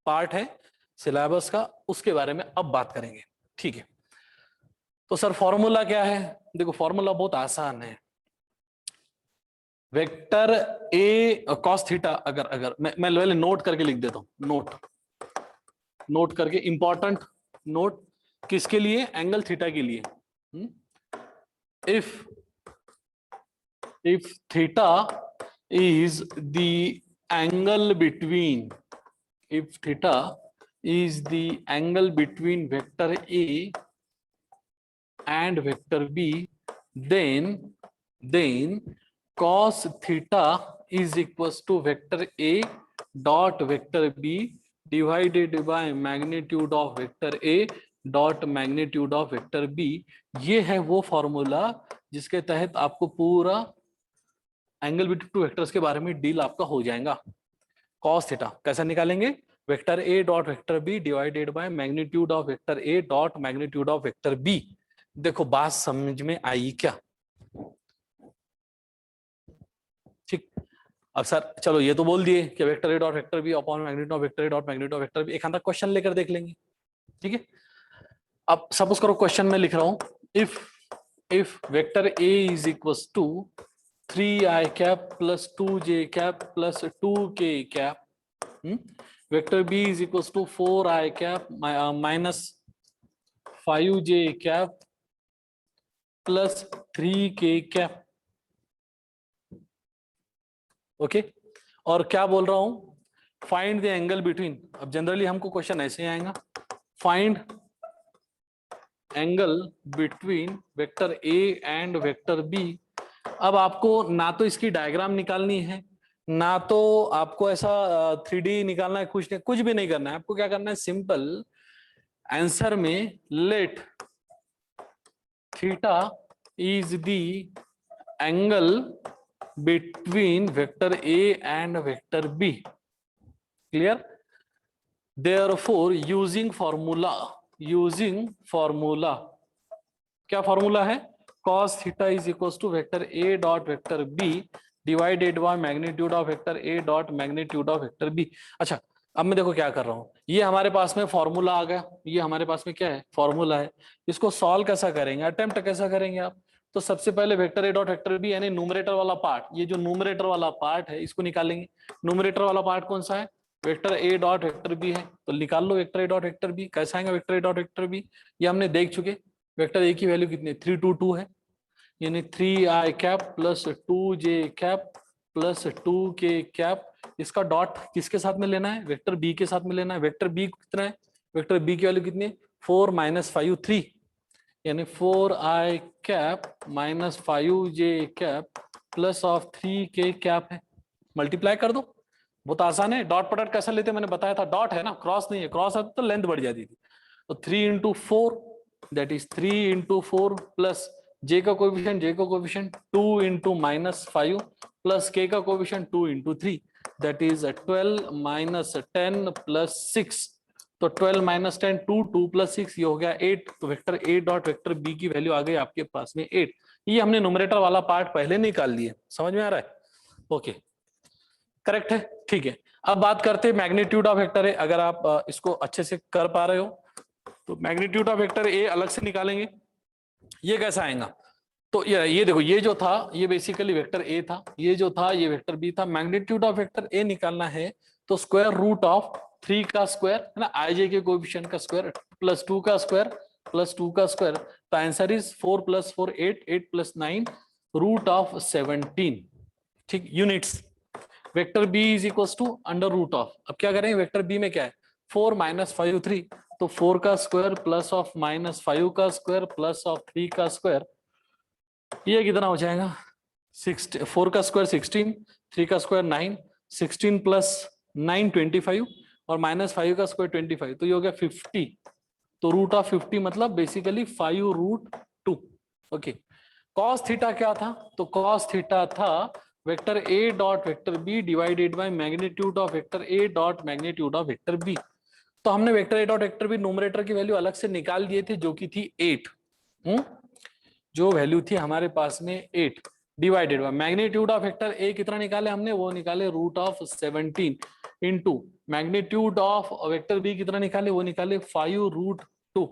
पार्ट है सिलेबस का, उसके बारे में अब बात करेंगे, ठीक है। तो सर फॉर्मूला क्या है, देखो फॉर्मूला बहुत आसान है। वेक्टर ए कॉस थीटा, अगर मैं पहले नोट करके लिख देता हूं, नोट करके, इंपॉर्टेंट नोट, किसके लिए, एंगल थीटा के लिए। If theta is the angle between, if theta is the angle between vector A and vector B, then cos theta is equals to vector A dot vector B divided by magnitude of vector A dot magnitude of vector B। ये है वो formula जिसके तहत आपको पूरा angle between two vectors के बारे में डील आपका हो जाएगा। cos थीटा कैसे निकालेंगे, vector A dot vector B divided by magnitude of vector A dot magnitude of vector B. देखो बात समझ में आई क्या, ठीक। अब सर चलो ये तो बोल दिए कि vector A dot vector B upon magnitude of vector A dot magnitude of vector B, एक आधा क्वेश्चन लेकर देख लेंगे, ठीक है। अब सपोज करो क्वेश्चन में लिख रहा हूं, if vector A is equals to 3i cap plus 2j cap plus 2k cap, vector B is equals to 4i cap minus 5j cap plus 3k cap, okay. और क्या बोल रहा हूं, फाइंड द एंगल बिटवीन। अब generally हमको question ऐसे ही आएगा, find angle between vector A and vector B. अब आपको ना तो इसकी डायग्राम निकालनी है, ना तो आपको ऐसा 3D निकालना है, कुछ भी नहीं करना है। आपको क्या करना है, सिंपल आंसर में let theta is the angle between vector A and vector B, clear. Therefore using formula, क्या फॉर्मूला है, cos theta is equals to vector A dot vector B divided by magnitude of vector A dot magnitude of vector B. अच्छा अब मैं देखो क्या कर रहा हूं, ये हमारे पास में फॉर्मूला आ गया, ये हमारे पास में क्या है, फॉर्मूला है। इसको सॉल्व कैसा करेंगे, अटेम्प्ट कैसा करेंगे आप, तो सबसे पहले vector A dot vector B यानी न्यूमरेटर वाला पार्ट, ये जो न्यूमरेटर वाला पार्ट है इसको निकालेंगे। न्यूमरेटर वाला पार्ट कौन सा है, vector A dot vector B है, तो निकाल लो vector A dot vector B. कैसा आएगा vector A dot vector B, ये हमने देख चुके, वेक्टर ए की वैल्यू कितनी 322 है, यानी 3i cap plus 2j cap plus 2k cap. इसका डॉट किसके साथ में लेना है, वेक्टर बी के साथ में लेना है। वेक्टर बी कितना है, वेक्टर बी की वैल्यू कितनी है 4 - 5 3, यानी 4i cap minus 5j cap plus of 3k cap है, मल्टीप्लाई कर दो, बहुत आसान है। डॉट प्रोडक्ट कैसा लेते मैंने बताया था, डॉट है ना, क्रॉस नहीं है, क्रॉस है तो लेंथ बढ़ जाती थी। तो 3 × 4 दैट इज 3 × 4 प्लस j का कोएफिशिएंट 2 × -5 प्लस k का कोएफिशिएंट 2 × 3 दैट इज 12 - 10 प्लस 6। तो 12 - 10 2 2 + 6 ये हो गया 8। तो vector a dot vector b की वैल्यू आ गई आपके पास में 8। ये हमने न्यूमरेटर वाला पार्ट पहले निकाल लिया, समझ में आ रहा है, ओके। करेक्ट है, ठीक है। अब बात करते हैं मैग्नीट्यूड ऑफ वेक्टर ए। अगर आप इसको अच्छे से कर पा रहे हो तो मैग्नीट्यूड ऑफ वेक्टर ए अलग से निकालेंगे। ये कैसा आएगा, तो ये देखो, ये जो था ये बेसिकली वेक्टर ए था, ये जो था ये वेक्टर बी था। मैग्नीट्यूड ऑफ वेक्टर ए निकालना है तो स्क्वायर रूट ऑफ 3 का स्क्वायर है ना, आई के कोएफिशिएंट का स्क्वायर प्लस 2 का स्क्वायर प्लस 2 का स्क्वायर। तो आंसर इज 4 + 4 8, 8 + 9 रूट ऑफ 17, ठीक, units. Vector B is equal to under root of, अब क्या करेंगे, वेक्टर बी में क्या है 4 - 5 3, तो 4 का स्क्वायर प्लस ऑफ -5 का स्क्वायर प्लस ऑफ 3 का स्क्वायर, ये कितना हो जाएगा 4 का स्क्वायर 16, 3 का स्क्वायर 9, 16 + 9 25 और -5 का स्क्वायर 25, तो ये हो गया 50। तो रूट ऑफ 50 मतलब बेसिकली 5√2। ओके, कॉस थीटा क्या था, तो कॉस थीटा था vector A dot vector B divided by magnitude of vector A dot magnitude of vector B. तो हमने vector A dot vector B numerator की वैल्यू अलग से निकाल दिए थे जो कि थी 8, जो वैल्यू थी हमारे पास में 8 divided by magnitude of vector A कितना निकाले हमने, वो निकाले root of 17 into magnitude of vector B कितना निकाले, वो निकाले 5√2।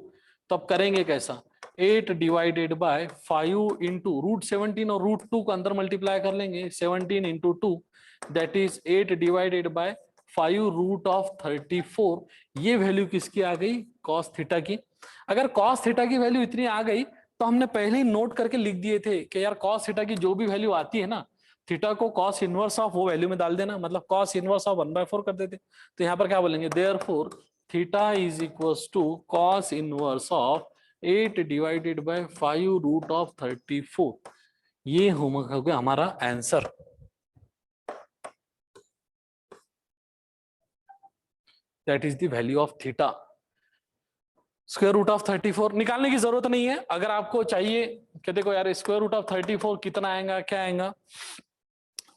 तो अब करेंगे कैसा, 8 डिवाइडेड बाय 5 इंटू √17 और √2 को अंदर मल्टीप्लाई कर लेंगे, 17 into 2 that is 8 divided by 5√34। ये वैल्यू किसकी आ गई, कॉस थीटा की। अगर कॉस थीटा की वैल्यू इतनी आ गई तो हमने पहले ही नोट करके लिख दिए थे कि यार कॉस थीटा की जो भी वैल्यू आती है ना, थीटा को कॉस इनवर्स ऑफ वो वैल्यू में डाल देना, मतलब कॉस इनवर्स ऑफ 1/4 कर देते। तो यहाँ पर क्या बोलेंगे, therefore theta is equals to cos inverse of 8 divided by 5√34। ये हो गया हमारा answer. That is the value of theta. Square root of 34 निकालने की जरूरत नहीं है। अगर आपको चाहिए कि देखो यार स्क्वायर रूट ऑफ 34 कितना आएगा, क्या आएगा,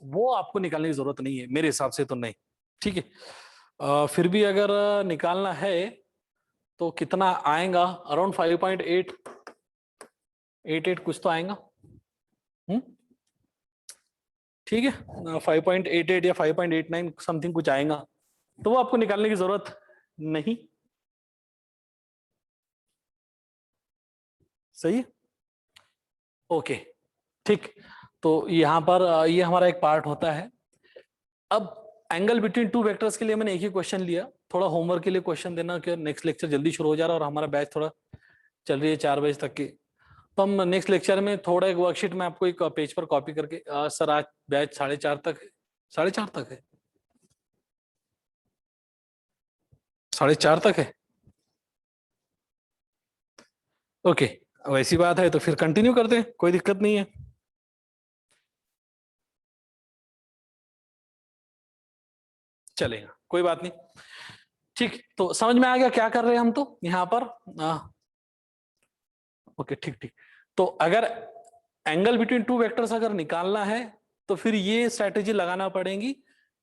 वो आपको निकालने की जरूरत नहीं है मेरे हिसाब से तो नहीं, ठीक है। फिर भी अगर निकालना है तो कितना आएगा, अराउंड 5.88 कुछ तो आएगा, ठीक है, 5.88 या 5.89 समथिंग कुछ आएगा, तो वो आपको निकालने की जरूरत नहीं। सही है, ओके, ठीक। तो यहां पर ये हमारा एक पार्ट होता है। अब एंगल बिटवीन टू वेक्टर्स के लिए मैंने एक ही क्वेश्चन लिया, थोड़ा होमवर्क के लिए क्वेश्चन देना कि नेक्स्ट लेक्चर जल्दी शुरू हो जा रहा है और हमारा बैच थोड़ा चल रही है 4 बजे तक की। तो हम नेक्स्ट लेक्चर में थोड़ा एक वर्कशीट में आपको एक पेज पर कॉपी करके सर आज बैच 4:30 तक है, 4:30 तक है, 4:30 तक है, ओके। वैसी बात है तो फिर कंटिन्यू करते हैं, कोई दिक्कत नहीं है। चलेगा, कोई बात नहीं, ठीक। तो समझ में आ गया क्या कर रहे हैं हम, तो यहाँ पर ओके, ठीक ठीक। तो अगर एंगल बिटवीन टू वेक्टर्स अगर निकालना है तो फिर ये स्ट्रेटेजी लगाना पड़ेगी,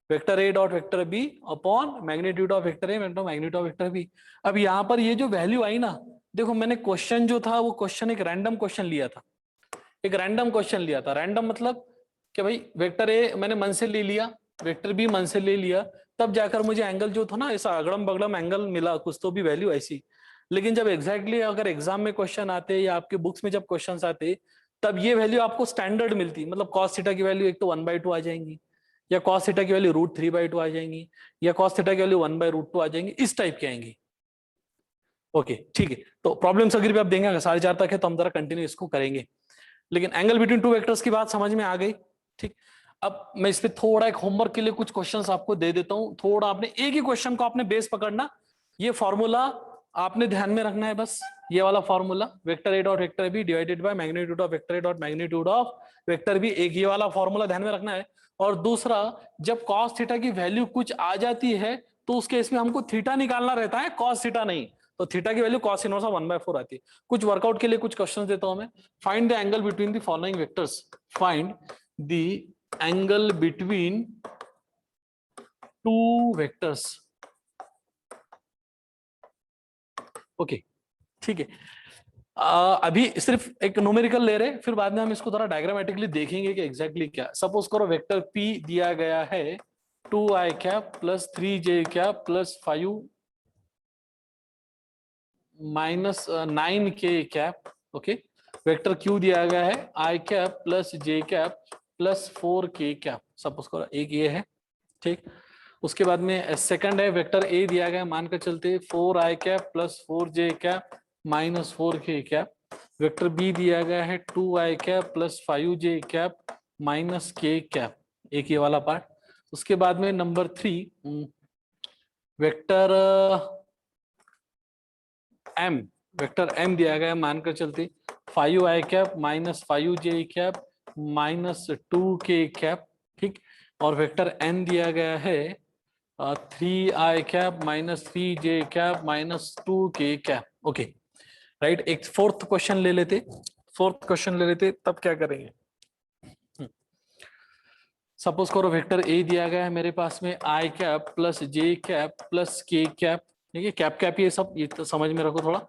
vector A dot vector B upon magnitude of vector A magnitude of vector B. अब यहाँ पर ये जो वैल्यू आई ना, देखो मैंने क्वेश्चन जो था वो क्वेश्चन एक रैंडम क्वेश्चन लिया था, एक रैंडम क्वेश्चन लिया था। रैंडम मतलब कि भाई वेक्टर ए मैंने मन से ले लिया, वेक्टर बी मन से ले लिया, तब जाकर मुझे एंगल जो था ना ऐसा अगड़म बगड़म एंगल मिला, कुछ तो भी वैल्यू ऐसी। लेकिन जब एग्जैक्टली अगर एग्जाम में क्वेश्चन आते या आपके बुक्स में जब क्वेश्चन आते, तब ये वैल्यू आपको स्टैंडर्ड मिलती, मतलब कॉस थीटा की वैल्यू एक तो 1/2 आ जाएंगी, या कॉस थीटा की वैल्यू √3/2 आ जाएंगी, या कॉस थीटा की वैल्यू 1/√2 आ जाएंगी, इस टाइप की आएंगी। ओके, ठीक है। तो प्रॉब्लम्स अगर भी आप देंगे, अगर 4:30 तक है तो हम जरा कंटिन्यू इसको करेंगे। लेकिन एंगल बिटवीन टू वेक्टर्स की बात समझ में आ गई, ठीक। अब मैं इस पे थोड़ा एक होमवर्क के लिए कुछ क्वेश्चंस आपको दे देता हूं, थोड़ा आपने एक ही क्वेश्चन को आपने बेस पकड़ना, ये फॉर्मूला आपने ध्यान में रखना है बस, ये वाला formula vector A dot vector B divided by magnitude of vector A dot magnitude of vector B, एक ये वाला फॉर्मूला ध्यान में रखना है। और दूसरा, जब कॉस थीटा की वैल्यू कुछ आ जाती है तो उसके इसमें हमको थीटा निकालना रहता है, कॉस थीटा नहीं। तो थीटा की वैल्यू कॉस इनवर्स ऑफ 1/4 आती है। कुछ वर्कआउट के लिए कुछ क्वेश्चंस देता हूं मैं। Find the angle between the following vectors, find the angle between two vectors, okay, ठीक है। अभी सिर्फ एक न्यूमेरिकल ले रहे, फिर बाद में हम इसको थोड़ा डायग्रामेटिकली देखेंगे कि एग्जैक्टली क्या। सपोज करो वेक्टर P दिया गया है 2i cap plus 3j cap plus 5 minus 9k cap. Okay, vector Q दिया गया है i cap plus j cap plus 4k cap, suppose करो एक ये है, ठीक। उसके बाद में सेकंड है वेक्टर ए दिया गया है, मान कर चलते 4i cap plus 4j cap minus 4k cap. Vector B दिया गया है 2i cap plus 5j cap minus k cap, एक ये वाला पार्ट। उसके बाद में number 3 vector M, vector M दिया गया है, मानकर चलते 5i cap minus 5j cap minus 2k cap, ठीक। और वेक्टर एन दिया गया है 3i cap minus 3j cap minus 2k cap. Okay right, एक फोर्थ क्वेश्चन ले लेते, फोर्थ क्वेश्चन ले लेते, तब क्या करेंगे। सपोज करो वेक्टर ए दिया गया है मेरे पास में i cap plus j cap plus k cap, ठीक है, कैप कैप ये सब ये तो समझ में रखो थोड़ा,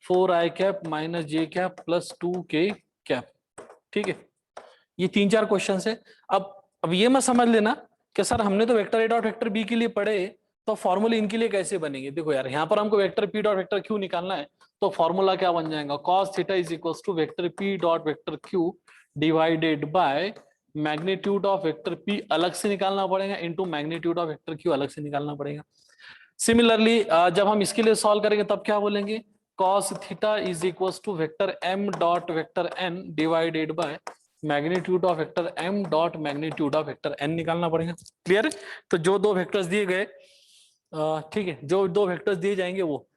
4i cap minus j cap plus 2k cap, ठीक है। ये 3-4 क्वेश्चन है। अब ये मत समझ लेना कि सर हमने तो vector A dot vector B के लिए पढ़े, तो फॉर्मूले इनके लिए कैसे बनेंगे। देखो यार, यहाँ पर हमको vector P dot vector Q निकालना है, तो फॉर्मूला क्या बन जाएगा, cos theta is equal to vector P dot vector Q divided by magnitude of vector P अलग से निकालना पड़ेगा into magnitude of vector Q अलग से निकालना पड़ेगा। सिमिलरली जब हम इसके लिए सॉल्व करेंगे तब क्या बोलेंगे, cos theta is equal to vector m dot vector n divided by magnitude of vector m dot magnitude of vector n निकालना पड़ेगा। क्लियर है। तो जो दो वेक्टर्स दिए गए, ठीक है, जो दो वेक्टर्स दिए जाएंगे वो,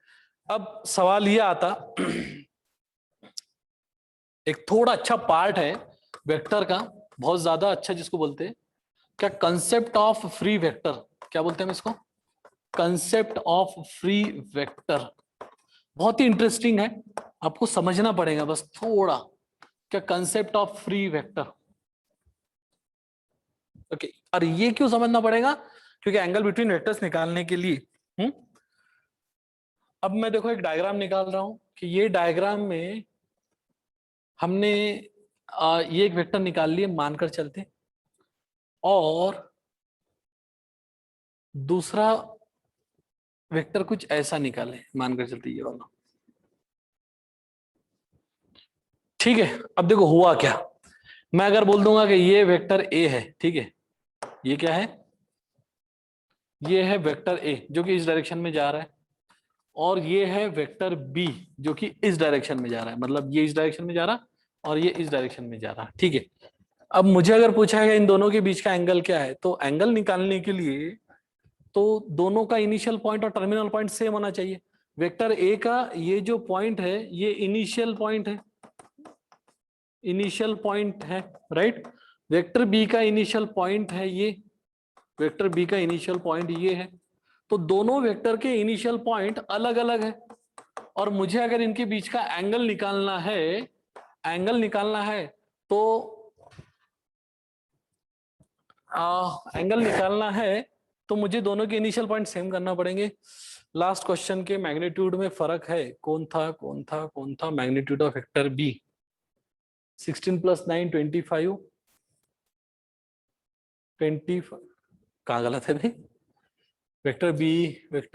अब सवाल ये आता एक थोड़ा अच्छा पार्ट है वेक्टर का, बहुत ज्यादा अच्छा, जिसको बोलते हैं क्या, कंसेप्ट ऑफ फ्री वेक्टर, क्या बोलते हैं हम इसको, कंसेप्ट ऑफ फ्री वेक्टर। बहुत ही इंटरेस्टिंग है, आपको समझना पड़ेगा बस थोड़ा, क्या concept of free vector. Okay, और ये क्यों समझना पड़ेगा, क्योंकि एंगल बिटवीन वेक्टर्स निकालने के लिए अब मैं देखो एक डायग्राम निकाल रहा हूं कि ये डायग्राम में हमने ये एक वेक्टर निकाल लिए मानकर चलते, और दूसरा वेक्टर कुछ ऐसा निकाले मानकर चलते ये वाला, ठीक है। अब देखो हुआ क्या, मैं अगर बोल दूंगा कि ये वेक्टर ए है, ठीक है, ये क्या है, ये है वेक्टर ए जो कि इस डायरेक्शन में जा रहा है, और ये है वेक्टर बी जो कि इस डायरेक्शन में जा रहा है, मतलब ये इस डायरेक्शन में जा रहा और ये इस डायरेक्शन में जा रहा, ठीक है। अब मुझे अगर पूछा है इन दोनों के बीच का एंगल क्या है, तो एंगल निकालने के लिए तो दोनों का इनिशियल पॉइंट और टर्मिनल पॉइंट सेम होना चाहिए। वेक्टर ए का ये जो पॉइंट है ये इनिशियल पॉइंट है, इनिशियल पॉइंट है, राइट। वेक्टर बी का इनिशियल पॉइंट है ये, वेक्टर बी का इनिशियल पॉइंट ये है, तो दोनों वेक्टर के इनिशियल पॉइंट अलग अलग है, और मुझे अगर इनके बीच का एंगल निकालना है, एंगल निकालना है तो एंगल निकालना है तो मुझे दोनों के इनिशियल पॉइंट सेम करना पड़ेंगे। लास्ट क्वेश्चन के मैग्नीट्यूड में फर्क है, कौन था कौन था कौन था, मैग्नीट्यूड ऑफ वेक्टर बी 16 + 9 25 25, कहाँ गलत है भाई, वेक्टर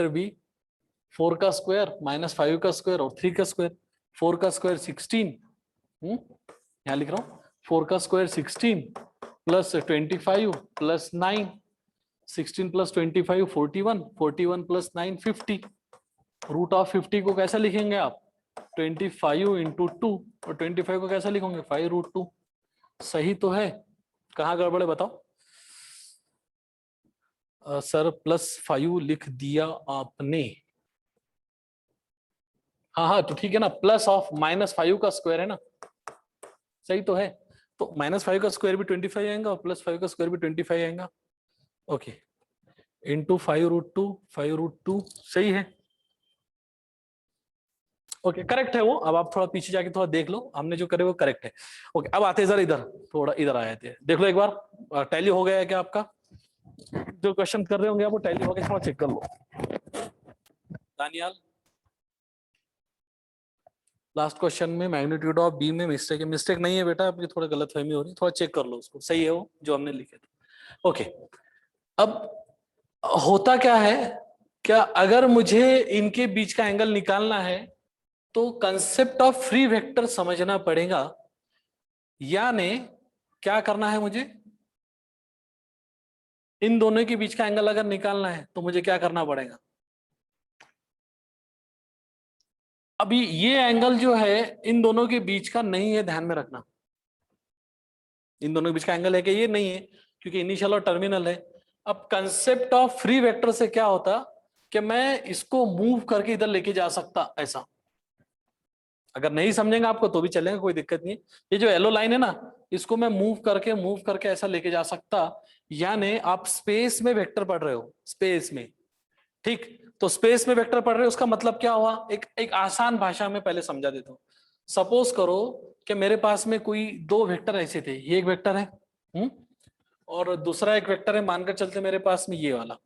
बी 4 का स्क्वायर माइनस 5 का स्क्वायर और 3 का स्क्वायर, 4 का स्क्वायर 16, यहाँ लिख रहा हूँ 4 का square 16 plus 25 plus 9, 16 plus 25 41, 41 plus 9 50, root of 50 को कैसे लिखेंगे आप, 25 इंटू 2, और 25 को कैसे लिखोगे 5√2। सही तो है, कहाँ गड़बड़ है बताओ। सर +5 लिख दिया आपने, हाँ हाँ तो ठीक है ना, प्लस ऑफ -5 का स्क्वायर है ना, सही तो है। तो -5 का स्क्वायर भी 25 आएगा और +5 का स्क्वायर भी 25 आएगा, ओके, इंटू 5√2 सही है, ओके करेक्ट है वो। अब आप थोड़ा पीछे जाके थोड़ा देख लो, हमने जो करे वो करेक्ट है। ओके अब आते हैं सर इधर, थोड़ा इधर आए थे, देख लो एक बार टैली हो गया है क्या आपका, जो क्वेश्चन कर रहे होंगे आप वो टैली हो गया, थोड़ा चेक कर लो। दानियाल, लास्ट क्वेश्चन में मैग्नीट्यूड ऑफ बी में मिस्टेक है, मिस्टेक नहीं है बेटा, आपकी थोड़ा गलतफहमी हो रही है, थोड़ा चेक कर लो उसको, सही है वो जो हमने लिखे थे। ओके अब होता क्या है, क्या अगर मुझे इनके बीच का एंगल निकालना है तो कंसेप्ट ऑफ फ्री वेक्टर समझना पड़ेगा, यानी क्या करना है मुझे, इन दोनों के बीच का एंगल अगर निकालना है तो मुझे क्या करना पड़ेगा। अभी ये एंगल जो है इन दोनों के बीच का नहीं है, ध्यान में रखना, इन दोनों के बीच का एंगल है कि ये नहीं है, क्योंकि इनिशियल और टर्मिनल है। अब कंसेप्ट ऑफ फ्री वेक्टर से क्या होता कि मैं इसको मूव करके इधर लेके जा सकता, ऐसा। अगर नहीं समझेंगे आपको तो भी चलेगा, कोई दिक्कत नहीं। ये जो येलो लाइन है ना, इसको मैं मूव करके ऐसा लेके जा सकता, यानी आप स्पेस में वेक्टर पढ़ रहे हो, स्पेस में, ठीक। तो स्पेस में वेक्टर पढ़ रहे हो, उसका मतलब क्या हुआ, एक एक आसान भाषा में पहले समझा देता हूं। सपोज करो कि मेरे पास में कोई दो वेक्टर ऐसे थे, ये एक वेक्टर है, और दूसरा एक वेक्टर है, मानकर चलते मेरे पास में ये वाला,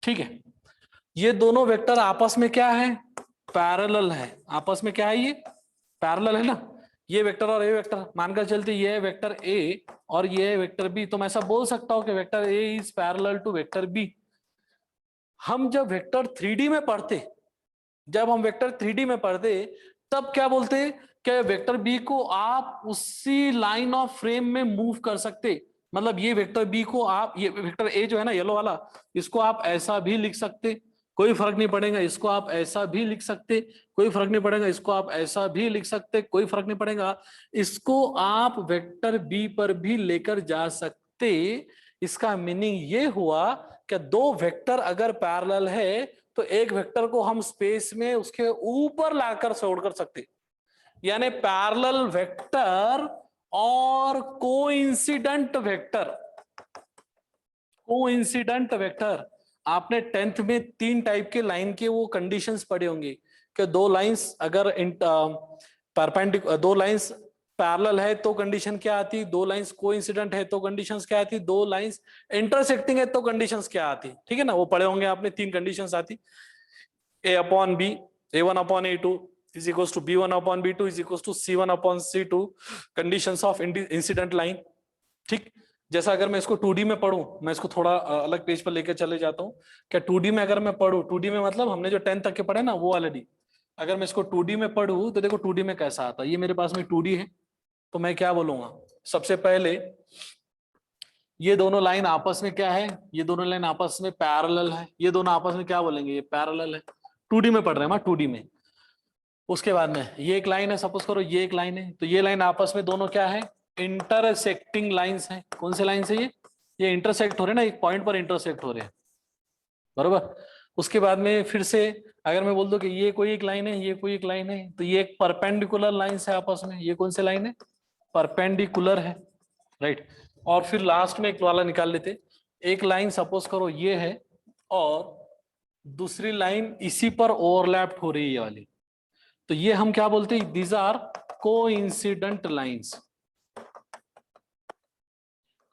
ठीक है। ये दोनों वेक्टर आपस में क्या है, पैरेलल है। आपस में क्या है, ये पैरेलल है ना। ये वेक्टर और ये वेक्टर मानकर चलते, ये है वेक्टर ए और ये है वेक्टर बी, तो मैं ऐसा बोल सकता हूं कि vector A is parallel to vector B. हम जब वेक्टर 3D में पढ़ते, जब हम वेक्टर 3D में पढ़ते तब क्या बोलते कि वेक्टर बी को आप उसी लाइन ऑफ फ्रेम में मूव कर सकते। मतलब ये वेक्टर बी को आप, ये वेक्टर ए जो है ना येलो वाला, इसको आप ऐसा भी लिख सकते, कोई फर्क नहीं पड़ेगा। इसको आप ऐसा भी लिख सकते, कोई फर्क नहीं पड़ेगा। इसको आप ऐसा भी लिख सकते, कोई फर्क नहीं पड़ेगा। इसको आप वेक्टर बी पर भी लेकर जा सकते। इसका मीनिंग ये हुआ कि दो वेक्टर अगर पैरेलल है तो एक वेक्टर को हम स्पेस में उसके ऊपर लाकर छोड़ कर सकते, यानी पैरेलल वेक्टर और कोइंसिडेंट वेक्टर। कोइंसिडेंट वेक्टर, आपने 10th में 3 टाइप के लाइन के वो कंडीशंस पढ़े होंगे कि दो लाइंस अगर परपेंडिकुलर, दो लाइंस पैरेलल है तो कंडीशन क्या आती, दो लाइंस कोइंसिडेंट है तो कंडीशंस क्या आती, दो लाइंस इंटरसेक्टिंग है तो कंडीशंस क्या आती, ठीक है ना। वो पढ़े होंगे आपने, 3 कंडीशंस आती, A upon B, a1 upon a2 is equals to b1 upon b2 is equals to c1 upon c2, conditions of incident line, ठीक। जैसा अगर मैं इसको 2D में पढ़ूं, मैं इसको थोड़ा अलग पेज पर लेकर चले जाता हूं। क्या 2D में अगर मैं पढ़ूं, 2D में मतलब हमने जो 10 तक के पढ़े ना वो ऑलरेडी, अगर मैं इसको 2D में पढ़ूं तो देखो 2D में कैसा आता है। ये मेरे पास में 2D है, तो मैं क्या बोलूंगा, सबसे पहले ये दोनों लाइन आपस में क्या है, ये दोनों लाइन आपस में पैरेलल है। ये दोनों आपस में क्या बोलेंगे, ये पैरेलल है। 2D में पढ़ रहे हैं हम, 2D में। उसके बाद में ये एक लाइन है, सपोज करो ये एक लाइन है, तो ये लाइन आपस में दोनों क्या है, इंटरसेक्टिंग लाइंस हैं। कौन से लाइन से ये इंटरसेक्ट हो रहे हैं ना, एक पॉइंट पर इंटरसेक्ट हो रहे हैं, बरोबर। उसके बाद में फिर से अगर मैं बोल दूं कि ये कोई एक लाइन है, ये कोई एक लाइन है, तो ये एक परपेंडिकुलर लाइन है आपस में। ये कौन से लाइन है, परपेंडिकुलर है, राइट। और फिर लास्ट में एक वाला निकाल लेते, एक लाइन सपोज करो ये है और दूसरी लाइन इसी पर ओवरलैप हो रही है ये वाली, तो ये हम क्या बोलते हैं, दीज आर कोइंसिडेंट लाइंस।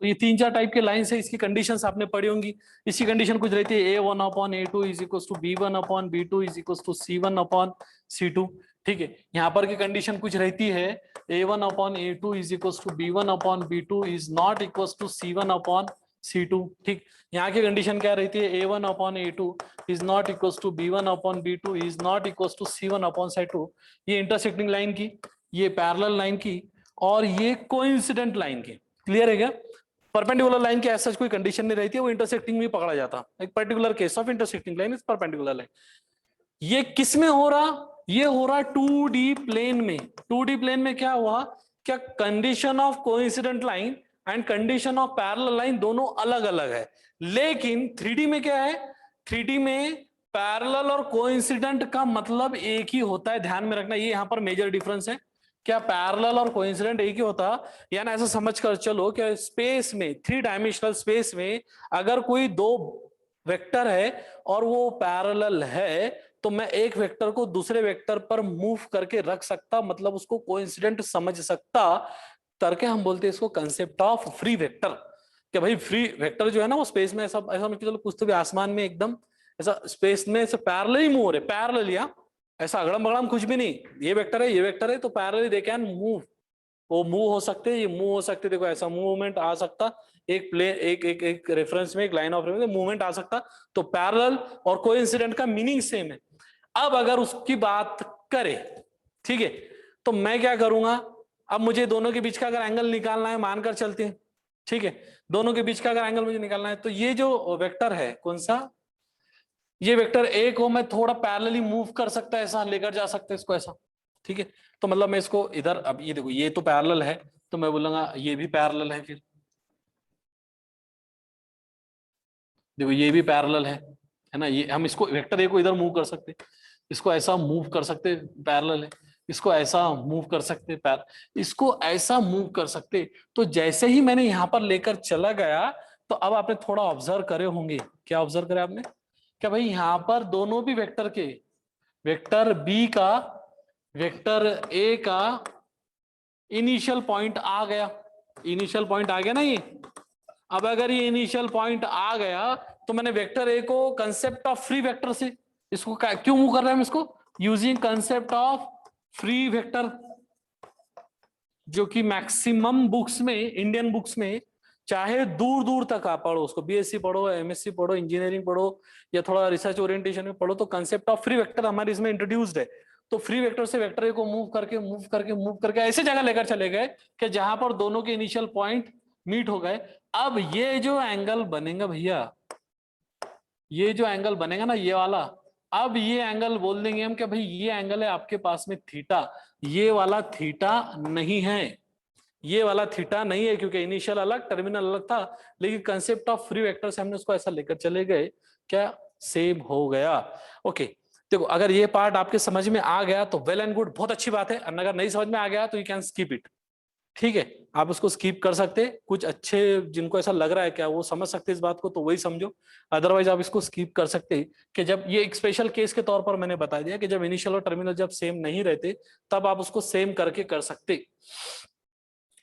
तो ये 3-4 टाइप के लाइंस है, इसकी कंडीशंस आपने पढ़ी होंगी। इसकी कंडीशन कुछ रहती है, a1 upon a2 is equal to b1 upon b2 is equal to c1 upon c2, ठीक है। यहाँ पर की कंडीशन कुछ रहती है, a1 upon a2 is equal to b1 upon b2 is not equal to c1 upon c2, ठीक। यहाँ की कंडीशन क्या रहती है, a1 upon a2 is not equal to b1 upon b2 is not equal to c1 upon c2। ये intersecting line की, ये parallel line की, और ये कोइंसिडेंट लाइन की। क्लियर है क्या। परपेंडिकुलर लाइन की ऐसा कोई कंडीशन नहीं रहती है, वो इंटरसेक्टिंग में पकड़ा जाता। एक particular case of intersecting line is perpendicular line. ये किस में हो रहा, ये हो रहा 2D प्लेन में। 2D प्लेन में क्या हुआ, क्या condition of coincident line and condition of parallel line दोनों अलग अलग है, लेकिन 3D में क्या है, 3D में पैरेलल और कोइंसिडेंट का मतलब एक ही होता है। ध्यान में रखना, ये यहां पर मेजर डिफरेंस है। क्या पैरेलल और कोइंसिडेंट एक ही होता, यानी ऐसा समझ कर चलो कि स्पेस में, 3 डायमेंशनल स्पेस में अगर कोई दो वेक्टर है और वो पैरेलल है, तो मैं एक वेक्टर को दूसरे वेक्टर पर मूव करके रख सकता, मतलब उसको कोइंसिडेंट समझ सकता करके हम बोलते हैं इसको कंसेप्ट ऑफ फ्री वेक्टर। कि भाई फ्री वेक्टर जो है ना वो स्पेस में ऐसा ऐसा समझ के चलो, कुछ तो भी आसमान में एकदम ऐसा स्पेस में ऐसे पैरेलल ही मूव हो रहे, पैरेलल, या ऐसा अगड़म बगड़म कुछ भी नहीं। ये वेक्टर है, ये वेक्टर है, तो पैरेलल दे कैन मूव, वो मूव हो सकते, ये मूव हो सकते, देखो ऐसा मूवमेंट आ सकता, एक प्लेन एक रेफरेंस में, एक लाइन ऑफ रेफरेंस में मूवमेंट आ सकता, तो पैरेलल और कोइंसिडेंट का मीनिंग सेम है। अब अगर उसकी बात करें, ठीक है, तो मैं क्या करूंगा, अब मुझे दोनों के बीच का अगर एंगल निकालना है, मानकर चलते हैं, ठीक है, दोनों के बीच का अगर एंगल मुझे निकालना है, तो ये जो वेक्टर है कौन सा, ये वेक्टर ए को मैं थोड़ा पैरेलली मूव कर सकता है, ऐसा लेकर जा सकता है इसको ऐसा, ठीक है, तो मतलब मैं इसको इधर, अब ये देखो ये तो पैरेलल है, तो मैं बोलूंगा ये भी पैरेलल है, फिर देखो ये भी पैरेलल है ना, ये हम इसको वेक्टर ए को इधर मूव कर सकते, इसको ऐसा मूव कर सकते, पैरेलल है, इसको ऐसा मूव कर सकते, इसको ऐसा मूव कर सकते। तो जैसे ही मैंने यहां पर लेकर चला गया, तो अब आपने थोड़ा ऑब्जर्व करे होंगे, क्या ऑब्जर्व करे आपने, क्या भाई यहां पर दोनों भी वेक्टर के, वेक्टर बी का, वेक्टर ए का इनिशियल पॉइंट आ गया, इनिशियल पॉइंट आ गया ना ये। अब अगर ये इनिशियल पॉइंट आ गया, तो मैंने वेक्टर ए को कंसेप्ट ऑफ फ्री वेक्टर से, इसको क्यों मूव कर रहे हैं हम इसको, using concept of free vector, जो कि मैक्सिमम बुक्स में, इंडियन बुक्स में, चाहे दूर दूर तक आप पढ़ो, उसको बीएससी पढ़ो, एमएससी पढ़ो, इंजीनियरिंग पढ़ो, या थोड़ा रिसर्च ओरिएंटेशन में पढ़ो, तो कंसेप्ट ऑफ फ्री वेक्टर हमारे इसमें इंट्रोड्यूस्ड है। तो फ्री वेक्टर से वेक्टर ए को मूव करके मूव करके मूव करके ऐसे जगह लेकर चले गए कि जहां पर दोनों के इनिशियल पॉइंट मीट हो गए। अब ये जो एंगल बनेगा भैया, ये जो एंगल बनेगा ना ये वाला, अब ये एंगल बोल देंगे हम कि भाई ये एंगल है आपके पास में थीटा, ये वाला थीटा नहीं है, ये वाला थीटा नहीं है, क्योंकि इनिशियल अलग टर्मिनल अलग था, लेकिन कंसेप्ट ऑफ फ्री वेक्टर से हमने उसको ऐसा लेकर चले गए, क्या सेम हो गया। ओके, देखो अगर ये पार्ट आपके समझ में आ गया तो वेल एंड गुड, बहुत अच्छी बात है, अगर नहीं समझ में आ गया तो यू कैन स्किप इट, ठीक है, आप उसको स्किप कर सकते, कुछ अच्छे जिनको ऐसा लग रहा है क्या वो समझ सकते इस बात को, तो वही समझो, अदरवाइज आप इसको स्किप कर सकते। कि जब ये एक स्पेशल केस के तौर पर मैंने बता दिया कि जब इनिशियल और टर्मिनल जब सेम नहीं रहते, तब आप उसको सेम करके कर सकते,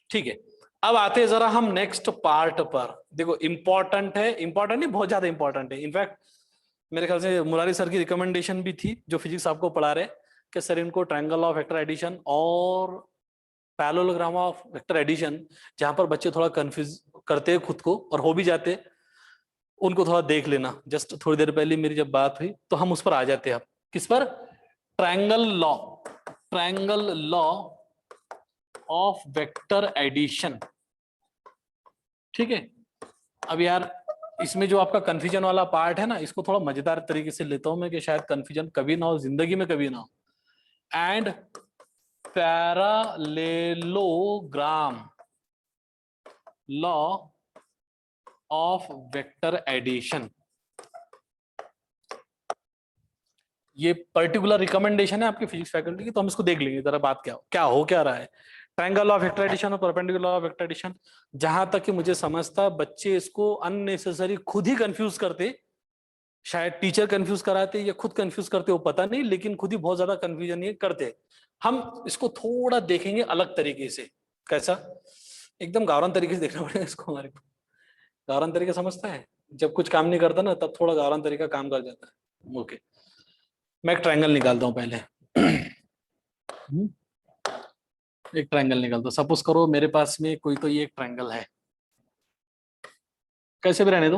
ठीक है। अब आते हैं जरा हम नेक्स्ट पार्ट पर, देखो इंपॉर्टेंट है, इंपॉर्टेंट नहीं बहुत ज्यादा इंपॉर्टेंट है, इनफैक्ट मेरे ख्याल से मुरारी सर की रिकमेंडेशन भी थी जो फिजिक्स आपको पढ़ा रहे, कि सर इनको ट्रायंगल ऑफ वेक्टर एडिशन और पैरेललोग्राम ऑफ वेक्टर एडिशन, जहां पर बच्चे थोड़ा कंफ्यूज करते हैं खुद को और हो भी जाते, उनको थोड़ा देख लेना। जस्ट थोड़ी देर पहले मेरी जब बात हुई तो हम उस पर आ जाते हैं। अब किस पर, triangle law, triangle law of vector addition, ठीक है। अब यार इसमें जो आपका कंफ्यूजन वाला पार्ट है ना, इसको थोड़ा मजेदार तरीके से लेता हूं मैं, कि शायद कंफ्यूजन कभी ना हो जिंदगी में, कभी ना हो। And parallelogram law of vector addition, ये पर्टिकुलर रिकमेंडेशन है आपकी फिजिक्स फैकल्टी की, तो हम इसको देख लेंगे जरा, बात क्या हो क्या रहा है। ट्रायंगल ऑफ वेक्टर एडिशन और परपेंडिकुलर ऑफ वेक्टर एडिशन, जहां तक कि मुझे समझता बच्चे इसको अननेसेसरी खुद ही कंफ्यूज करते, शायद टीचर कंफ्यूज कराते या खुद कंफ्यूज करते, वो पता नहीं, लेकिन खुद ही बहुत ज्यादा कंफ्यूजन ये करते। हम इसको थोड़ा देखेंगे अलग तरीके से, कैसा, एकदम गावरान तरीके से देखना पड़ेगा इसको हमारे को। गावरान तरीका समझता है, जब कुछ काम नहीं करता ना तब थोड़ा गावरान तरीका काम कर जाता है। ओके, मैं एक ट्रायंगल निकालता हूं पहले। एक ट्रायंगल निकालता हूं, सपोज करो मेरे पास में कोई तो ये एक ट्रायंगल है, कैसे भी रहने दो।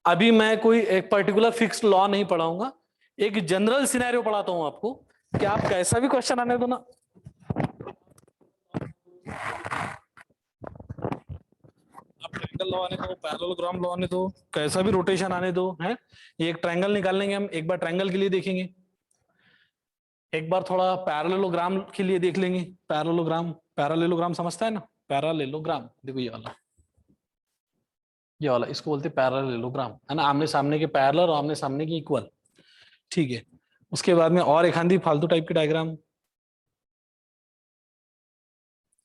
अभी मैं कोई एक पर्टिकुलर फिक्स्ड लॉ नहीं पढ़ाऊंगा, एक जनरल सिनेरियो पढ़ाता हूं आपको, कि आप कैसा भी क्वेश्चन आने दो ना, आप ट्रायंगल लॉ आने दो, पैरेललोग्राम लॉ आने दो, कैसा भी रोटेशन आने दो, है ये एक ट्रायंगल निकाल लेंगे हम, एक बार ट्रायंगल के लिए देखेंगे, एक बार थोड़ा पैरेललोग्राम के लिए देख लेंगे। पैरेललोग्राम, पैरेललोग्राम समझता है ना, पैरेललोग्राम देखो ये वाला, ये वाला इसको बोलते हैं पैरेललोग्राम, है ना, आमने सामने के पैरेलल और आमने सामने के इक्वल, ठीक है। उसके बाद में और एक आंधी फालतू टाइप की डायग्राम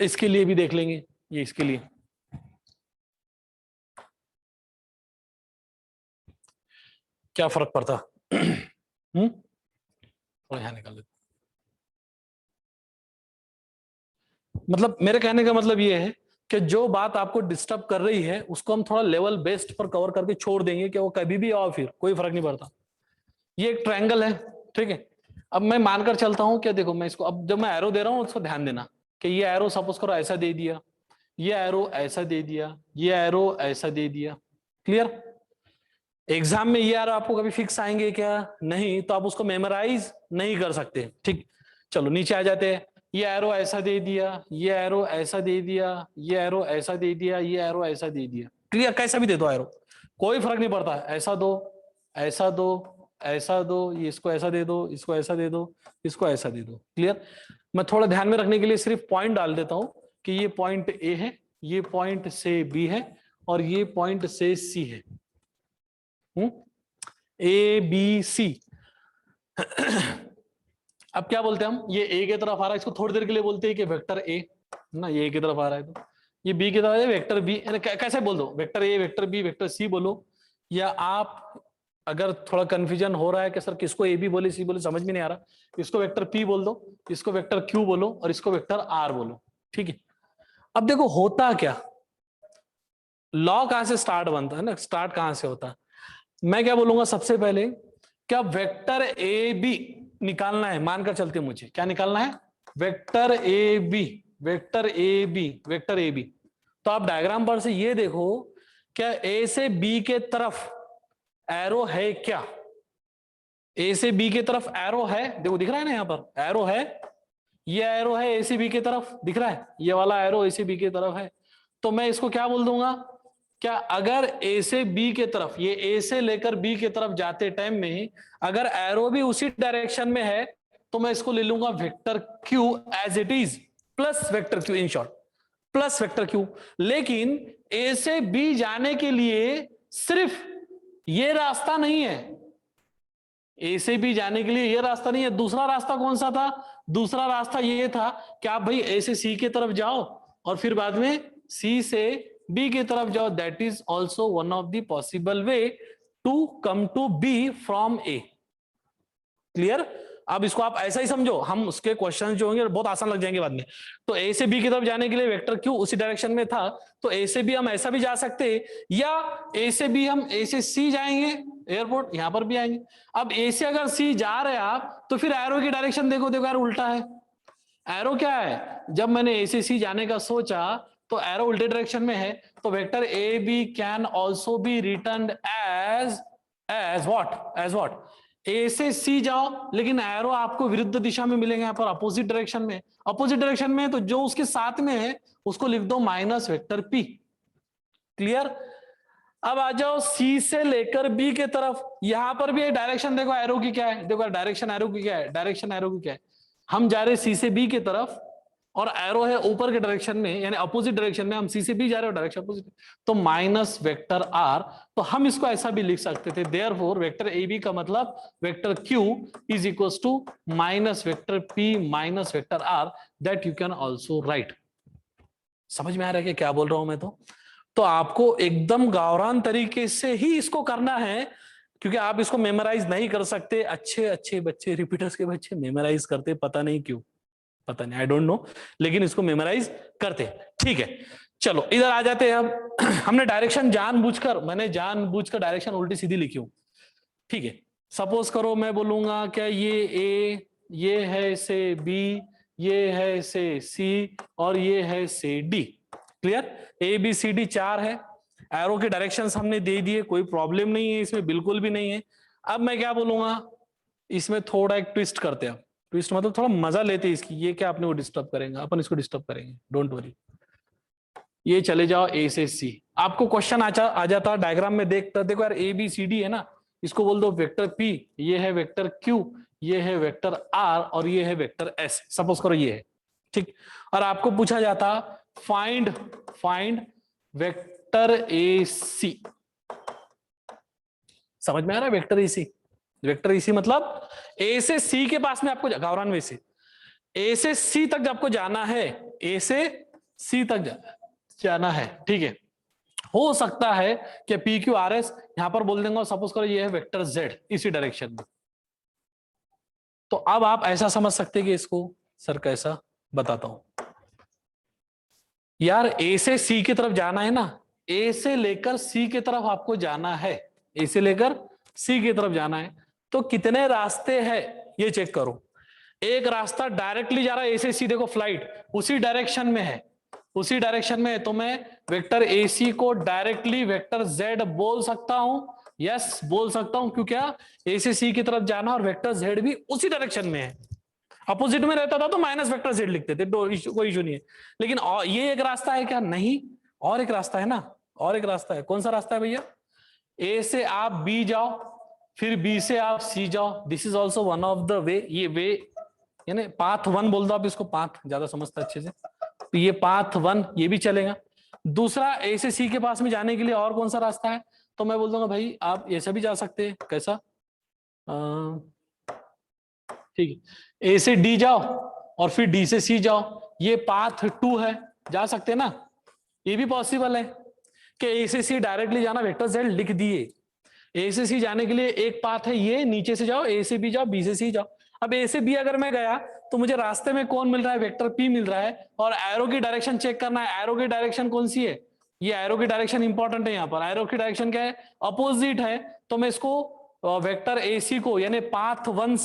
इसके लिए भी देख लेंगे, ये इसके लिए क्या फर्क पड़ता। थोड़ा यहाँ निकाल लेते, मतलब मेरे कहने का मतलब ये है कि जो बात आपको डिस्टर्ब कर रही है उसको हम थोड़ा लेवल बेस्ड पर कवर करके छोड़ देंगे, कि वो कभी भी आओ फिर कोई फर्क नहीं पड़ता। ये एक ट्रायंगल है, ठीक है। अब मैं मानकर चलता हूं कि देखो मैं इसको, अब जब मैं एरो दे रहा हूं उसको ध्यान देना, कि ये एरो सपोज करो ऐसा दे दिया, ये एरो ऐसा दे दिया, ये एरो ऐसा दे दिया। क्लियर? एग्जाम में ये एरो आपको कभी फिक्स आएंगे क्या? नहीं, तो आप उसको मेमोराइज नहीं कर सकते। ठीक, चलो नीचे आ जाते हैं। ये एरो ऐसा दे दिया, ये एरो ऐसा दे दिया, ये एरो ऐसा दे दिया, ये एरो ऐसा दे दिया। क्लियर? कैसा भी दे दो एरो, कोई फर्क नहीं पड़ता। ऐसा दो, ऐसा दो, ऐसा दो, ये इसको ऐसा दे दो, इसको ऐसा दे दो, इसको ऐसा दे दो। क्लियर? मैं थोड़ा ध्यान में रखने के लिए सिर्फ पॉइंट डाल देता हूं कि ये पॉइंट ए है, ये पॉइंट से बी है, और ये पॉइंट से सी है। A B C. अब क्या बोलते हैं हम, ये ए की तरफ आ रहा है, इसको थोड़ी देर के लिए बोलते हैं कि वेक्टर ए ना, ये ए की तरफ आ रहा है, तो ये बी की तरफ है, वेक्टर बी। कैसे बोल दो, vector A, vector B, vector C बोलो। या आप अगर थोड़ा कंफ्यूजन हो रहा है कि सर किसको ए बी बोले, सी बोले, समझ में नहीं आ रहा, इसको वेक्टर पी बोल दो, इसको वेक्टर क्यू बोलो, और इसको वेक्टर आर बोलो। ठीक है? अब देखो होता क्या, लॉ कहां से स्टार्ट बनता है ना, स्टार्ट कहां से होता है। मैं क्या बोलूंगा सबसे पहले, क्या वेक्टर ए बी निकालना है, मानकर चलते मुझे क्या निकालना है, vector A B, vector A B, vector A B. तो आप डायग्राम पर से ये देखो, क्या ए से बी के तरफ एरो है क्या? ए से बी के तरफ एरो है, देखो दिख रहा है ना, यहां पर एरो है, ये एरो है ए से बी के तरफ, दिख रहा है, ये वाला एरो ए से बी के तरफ है। तो मैं इसको क्या बोल दूंगा, क्या अगर ए से बी के तरफ, ये ए से लेकर बी के तरफ जाते टाइम में अगर एरो भी उसी डायरेक्शन में है, तो मैं इसको ले लूंगा vector Q as it is, plus vector Q, in short plus vector Q. लेकिन ए से बी जाने के लिए सिर्फ ये रास्ता नहीं है, ए से बी जाने के लिए ये रास्ता नहीं है, दूसरा रास्ता कौन सा था, दूसरा रास्ता ये था कि आप भाई ए से सी की तरफ जाओ और फिर बाद में सी से बी की तरफ जाओ। That is also one of the possible way to come to B from A. Clear? अब इसको आप ऐसा ही समझो, हम उसके क्वेश्चन जो होंगे बहुत आसान लग जाएंगे बाद में। तो ए से बी की तरफ जाने के लिए वेक्टर क्यू उसी डायरेक्शन में था, तो ए से बी हम ऐसा भी जा सकते, या ए से बी हम ए से सी जाएंगे, एयरपोर्ट यहां पर भी आएंगे। अब ए से अगर सी जा रहे आप, तो फिर एरो की डायरेक्शन देखो, देखो यार उल्टा है। एरो क्या है, जब मैंने ए से सी जाने का सोचा तो एरो उल्टे डायरेक्शन में है, तो vector A B can also be return as what, A से सी जाओ, लेकिन एरो आपको विरुद्ध दिशा में मिलेंगे, यहाँ पर अपोजिट डायरेक्शन में। अपोजिट डायरेक्शन में तो जो उसके साथ में है उसको लिख दो माइनस वेक्टर पी। क्लियर? अब आ जाओ सी से लेकर बी के तरफ, यहां पर भी डायरेक्शन देखो एरो की क्या है, देखो डायरेक्शन एरो की क्या है, डायरेक्शन एरो की क्या है, हम जा रहे सी से बी की तरफ और एरो है ऊपर के डायरेक्शन में, यानी अपोजिट डायरेक्शन में, हम सी से बी जा रहे हो डायरेक्शन अपोजिट, तो माइनस वेक्टर आर। तो हम इसको ऐसा भी लिख सकते थे, देयरफॉर वेक्टर ए बी का मतलब vector Q is equal to minus vector P minus vector R, that you can also write. समझ में आ रहा है कि क्या बोल रहा हूं मैं? तो आपको एकदम गावरान तरीके से ही इसको करना है, क्योंकि आप इसको मेमोराइज नहीं कर सकते। अच्छे अच्छे बच्चे, रिपीटर्स के बच्चे मेमोराइज करते, पता नहीं क्यों, पता नहीं, आई डोंट नो, लेकिन इसको मेमोराइज करते। ठीक है, चलो इधर आ जाते हैं। अब हमने डायरेक्शन मैंने जानबूझकर डायरेक्शन उल्टी सीधी लिखी हूं। ठीक है, सपोज करो मैं बोलूंगा क्या ये ए, ये है से बी, ये है से सी, और ये है से D. Clear? A B C D 4 है, एरो के डायरेक्शंस हमने दे दिए, कोई प्रॉब्लम नहीं है इसमें, बिल्कुल भी नहीं है। अब मैं क्या बोलूंगा, इसमें थोड़ा एक ट्विस्ट करते हैं। ट्विस्ट मतलब थोड़ा मजा लेते हैं इसकी। ये क्या अपने को डिस्टर्ब करेंगे, अपन इसको डिस्टर्ब करेंगे, डोंट वरी। ये चले जाओ ए से सी, आपको क्वेश्चन आ जाता डायग्राम में देखता, देखो यार ए बी सी डी है ना, इसको बोल दो वेक्टर पी, ये है वेक्टर क्यू, ये है वेक्टर आर, और ये है वेक्टर एस, सपोज करो ये है। ठीक, और आपको पूछा जाता फाइंड वेक्टर ए सी। समझ में आ रहा है? Vector A C, vector A सी मतलब ए से सी के पास में आपको गावरान में से ए से सी तक आपको जाना है, ए से सी तक जाना है। ठीक है, हो सकता है कि पी क्यू आर एस यहां पर बोल देंगे, सपोज करो ये है वेक्टर जेड इसी डायरेक्शन में। तो अब आप ऐसा समझ सकते हैं कि इसको सर कैसा बताता हूं यार, ए से सी की तरफ जाना है ना, ए से लेकर सी की तरफ आपको जाना है, ए से लेकर सी की तरफ जाना है, तो कितने रास्ते हैं ये चेक करो। एक रास्ता डायरेक्टली जा रहा है ए से सी, देखो फ्लाइट उसी डायरेक्शन में है, उसी डायरेक्शन में है, तो मैं वेक्टर ए सी को डायरेक्टली वेक्टर जेड बोल सकता हूं। यस बोल सकता हूं, क्यों? क्या ए से सी की तरफ जाना और वेक्टर जेड भी उसी डायरेक्शन में है। अपोजिट में रहता था तो माइनस वेक्टर जेड लिखते थे, कोई इशू नहीं है। लेकिन ये एक रास्ता है क्या? नहीं, और एक रास्ता है ना, और एक रास्ता है। कौन सा रास्ता है भैया? ए से आप बी जाओ, फिर बी से आप सी जाओ। This is also one of the way. ये वे यानी पाथ वन बोल दो आप इसको, पाथ ज्यादा समझता है अच्छे से, तो ये पाथ वन ये भी चलेगा। दूसरा ए से सी के पास में जाने के लिए और कौन सा रास्ता है? तो मैं बोल दूंगा भाई आप ऐसा भी जा सकते हैं। कैसा? ठीक है, ए से डी जाओ और फिर डी से सी जाओ, ये पाथ टू है, जा सकते हैं ना? ये भी पॉसिबल है कि ए से सी डायरेक्टली जाना, वेक्टर जेड लिख दिए। ए से सी जाने के लिए एक पाथ है, ये नीचे से जाओ, ए से बी जाओ, बी से सी जाओ। अब ए से बी अगर मैं गया तो मुझे रास्ते में कौन मिल रहा है? वेक्टर पी मिल रहा है, और एरो की डायरेक्शन चेक करना है। एरो की डायरेक्शन कौन सी है? ये एरो की डायरेक्शन इंपॉर्टेंट है। यहाँ पर एरो की डायरेक्शन क्या है? अपोजिट है। तो मैं इसको वेक्टर एसी को यानी पाथ वन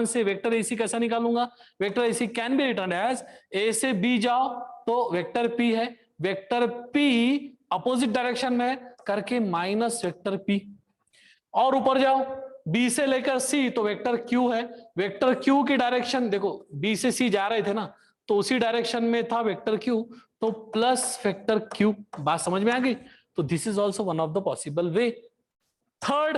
से वेक्टर एसी कैसा निकालूंगा? Vector AC can be return as A से बी जाओ तो वेक्टर पी है, वेक्टर पी अपोजिट डायरेक्शन में करके माइनस वेक्टर पी, और ऊपर जाओ बी से लेकर सी तो वेक्टर क्यू है। वेक्टर क्यू की डायरेक्शन देखो, बी से सी जा रहे थे ना, तो उसी डायरेक्शन में था वेक्टर क्यू, तो प्लस वेक्टर क्यू। बात समझ में आ गई? तो this is also one of the possible way. Third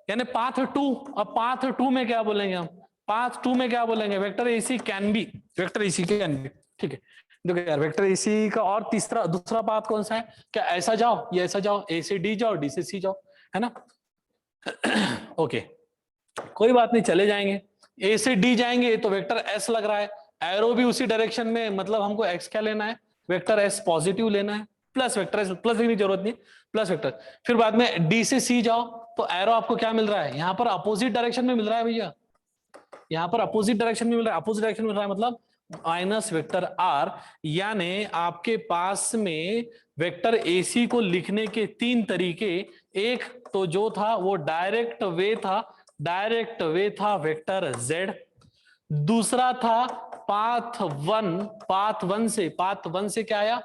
यानी पाथ टू। अब पाथ टू में क्या बोलेंगे हम? पाथ टू में क्या बोलेंगे? Vector AC can B, vector AC can B. ठीक है, देखो यार वेक्टर एसी का और तीसरा दूसरा पाथ कौन सा है? क्या ऐसा जाओ या ऐसा जाओ? ए से डी जाओ, डी से सी जाओ, है ना? ओके, कोई बात नहीं, चले जाएंगे। ए से डी जाएंगे तो वेक्टर एस लग रहा है, एरो भी उसी डायरेक्शन में, मतलब हमको एक्स क्या लेना है? वेक्टर एस पॉजिटिव लेना है, प्लस वेक्टर एस, प्लस लिखने की जरूरत नहीं, प्लस वेक्टर। फिर बाद में डी से सी जाओ तो एरो आपको क्या मिल रहा है? यहाँ पर अपोजिट डायरेक्शन में मिल रहा है भैया, यहाँ पर अपोजिट डायरेक्शन में मिल रहा है। अपोजिट डायरेक्शन में मिल रहा है मतलब माइनस वेक्टर आर। यानी आपके पास में वेक्टर एसी को लिखने के तीन तरीके, एक तो जो था वो डायरेक्ट वे था, डायरेक्ट वे था वेक्टर जेड। दूसरा था पाथ वन से क्या आया?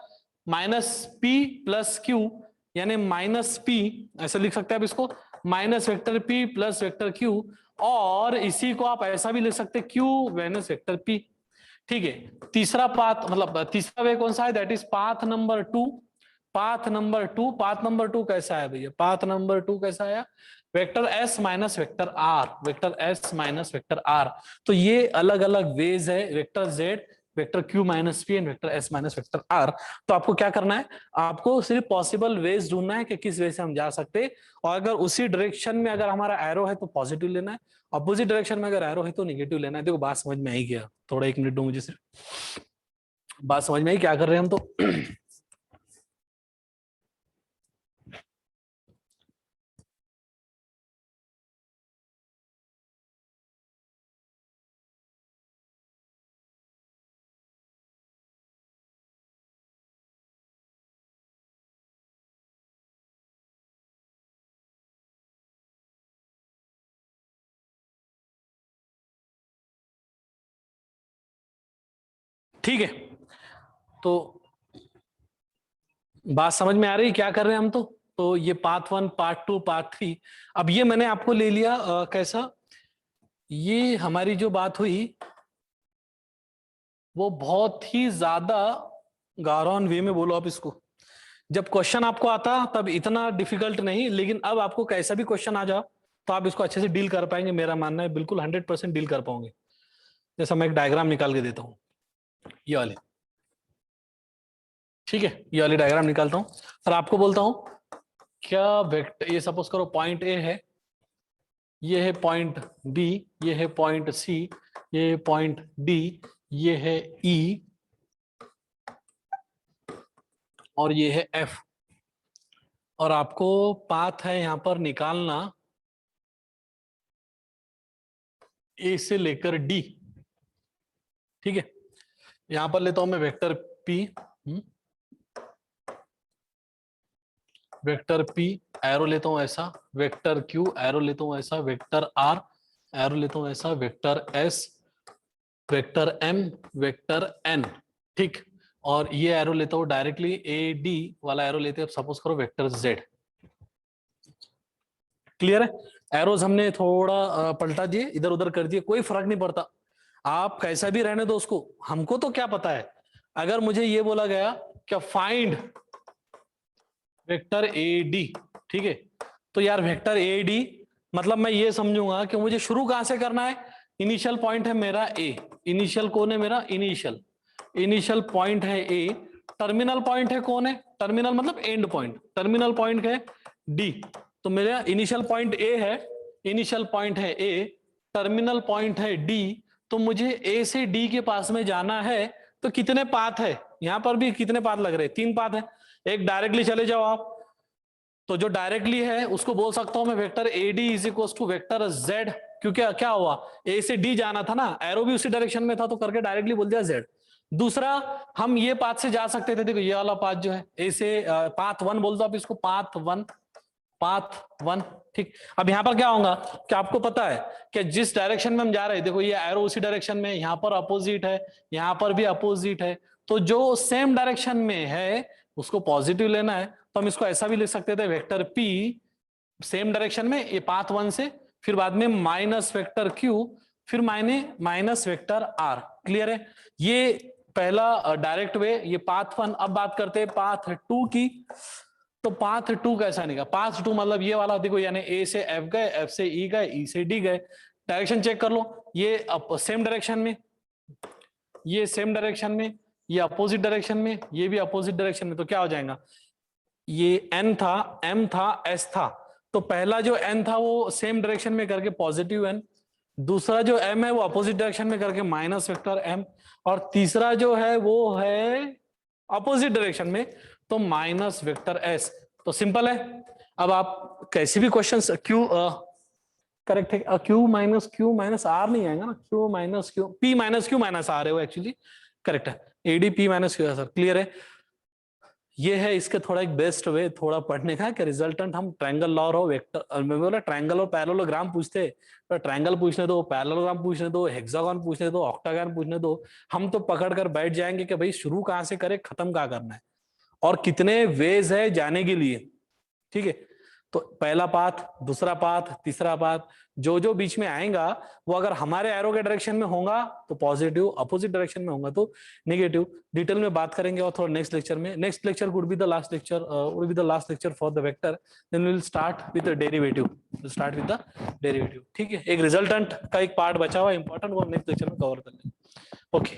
माइनस पी प्लस क्यू, यानी माइनस पी ऐसा लिख सकते हैं आप इसको, minus vector P plus vector Q, और इसी को आप ऐसा भी लिख सकते हैं क्यू माइनस वेक्टर पी। ठीक है, तीसरा पाथ मतलब तीसरा वे कौन सा है? That is path number two. Path number two कैसा है भैया? पाथ नंबर टू कैसा आया? Vector S minus vector R, vector S minus vector R. तो ये अलग अलग वेज है, vector Z, vector Q minus P and vector S minus vector R. तो आपको क्या करना है? आपको सिर्फ पॉसिबल वेज ढूंढना है कि किस वे से हम जा सकते हैं, और अगर उसी डायरेक्शन में अगर हमारा एरो है तो पॉजिटिव लेना है, अपोजिट डायरेक्शन में अगर एरो है तो नेगेटिव लेना है। देखो बात समझ में आई क्या? थोड़ा एक मिनट दो मुझे सिर्फ, बात समझ में आई क्या कर रहे हैं हम? तो ठीक है, तो बात समझ में आ रही है क्या कर रहे हैं हम? तो ये part one, part two, part three. अब ये मैंने आपको ले लिया कैसा? ये हमारी जो बात हुई वो बहुत ही ज्यादा गारौन वे में बोलो आप इसको। जब क्वेश्चन आपको आता तब इतना डिफिकल्ट नहीं, लेकिन अब आपको कैसा भी क्वेश्चन आ जाओ तो आप इसको अच्छे से डील कर पाएंगे, मेरा मानना है बिल्कुल 100% डील कर पाओगे। जैसा मैं एक डायग्राम निकाल के देता हूँ, ये वाले, ठीक है, ये वाली डायग्राम निकालता हूँ और आपको बोलता हूँ क्या वेक्टर, ये सपोज करो पॉइंट ए है, ये है पॉइंट बी, ये है पॉइंट सी, ये है पॉइंट डी, ये है ई, और ये है एफ, और आपको पाथ है यहां पर निकालना ए से लेकर डी। ठीक है, यहां पर लेता हूं मैं vector P, vector P arrow लेता हूं ऐसा, वेक्टर क्यू एरो लेता हूं ऐसा, वेक्टर आर एरो लेता हूं ऐसा, vector S vector m, vector n, ठीक। और ये एरो लेता हूं डायरेक्टली, ए डी वाला एरो लेते हैं, सपोज करो वेक्टर z। क्लियर है? एरोज हमने थोड़ा पलटा दिए, इधर उधर कर दिए, कोई फर्क नहीं पड़ता, आप कैसा भी रहने दो उसको, हमको तो क्या पता है। अगर मुझे ये बोला गया क्या फाइंड वेक्टर ए डी, ठीक है, तो यार वेक्टर ए डी मतलब मैं ये समझूंगा कि मुझे शुरू कहां से करना है। इनिशियल पॉइंट है मेरा ए, इनिशियल कौन है मेरा, इनिशियल पॉइंट है ए, टर्मिनल पॉइंट है कौन है, टर्मिनल मतलब एंड पॉइंट, टर्मिनल पॉइंट है डी। तो मेरा इनिशियल पॉइंट ए है, इनिशियल पॉइंट है ए, टर्मिनल पॉइंट है डी। तो मुझे ए से डी के पास में जाना है, तो कितने पाथ है, यहां पर भी कितने पाथ लग रहे हैं, 3 पाथ है। एक डायरेक्टली चले जाओ आप, तो जो डायरेक्टली है उसको बोल सकता हूं मैं vector A D is equal to vector Z, क्योंकि क्या हुआ, ए से डी जाना था ना, एरो भी उसी डायरेक्शन में था, तो करके डायरेक्टली बोल दिया जेड। दूसरा, हम ये पाथ से जा सकते थे, देखो ये वाला पाथ जो है ए से, पाथ 1 बोल दो आप इसको, पाथ वन, ठीक। अब यहां पर क्या होगा कि आपको पता है कि जिस डायरेक्शन में हम जा रहे हैं, देखो ये एरो उसी डायरेक्शन में, यहां पर अपोजिट है, यहां पर भी अपोजिट है, तो जो सेम डायरेक्शन में है उसको पॉजिटिव लेना है। तो हम इसको ऐसा भी लिख सकते थे, वेक्टर पी सेम डायरेक्शन में, ये पाथ 1 से, फिर बाद में माइनस वेक्टर क्यू, फिर माइनस वेक्टर आर। क्लियर है? ये पहला डायरेक्ट वे, ये पाथ 1। अब बात करते हैं पाथ 2 की। तो पाथ 2 कैसा निकला, पाथ 2 मतलब ये वाला, देखो यानी ए से एफ गए, एफ से ई गए, ई से डी गए, डायरेक्शन चेक कर लो, ये सेम डायरेक्शन में, ये सेम डायरेक्शन में, ये अपोजिट डायरेक्शन में, ये भी अपोजिट डायरेक्शन में। तो क्या हो जाएगा, ये n था, m था, s था, तो पहला जो n था वो सेम डायरेक्शन में करके पॉजिटिव n, दूसरा जो m है वो अपोजिट डायरेक्शन में करके माइनस वेक्टर m, और तीसरा जो है वो है अपोजिट डायरेक्शन में, तो माइनस वेक्टर s। तो सिंपल है। अब आप कैसे भी क्वेश्चन क्यू करेक्ट है, क्यू माइनस आर नहीं आएगा ना, Q minus Q, P minus Q minus R है वो एक्चुअली, करेक्ट है, एडी पी माइनस क्यू है सर। क्लियर है? ये है इसके थोड़ा एक बेस्ट वे थोड़ा पढ़ने का, कि रिजल्टेंट हम ट्रायंगल लॉ और वेक्टर, मैं बोला ट्रायंगल और पैरेललोग्राम पूछते, तो ट्रायंगल पूछने दो, पैरेललोग्राम पूछने दो, हेक्सागन पूछने दो, ऑक्टागन पूछने दो, हम तो पकड़ कर बैठ जाएंगे कि भाई शुरू कहां से करें, खत्म कहां करना है, और कितने वेज है जाने के लिए। ठीक है, तो पहला पाथ, दूसरा पाथ, तीसरा पाथ, जो जो बीच में आएगा वो अगर हमारे एरो के डायरेक्शन में होगा तो पॉजिटिव, अपोजिट डायरेक्शन में होगा तो नेगेटिव। डिटेल में बात करेंगे और थोड़ा नेक्स्ट लेक्चर में। Next lecture would be the last lecture, would be the last lecture for the vector, then we will start with the derivative, ठीक है, एक रिजल्टेंट का एक पार्ट बचा हुआ इंपॉर्टेंट, वो नेक्स्ट लेक्चर में कवर कर लेंगे। ओके।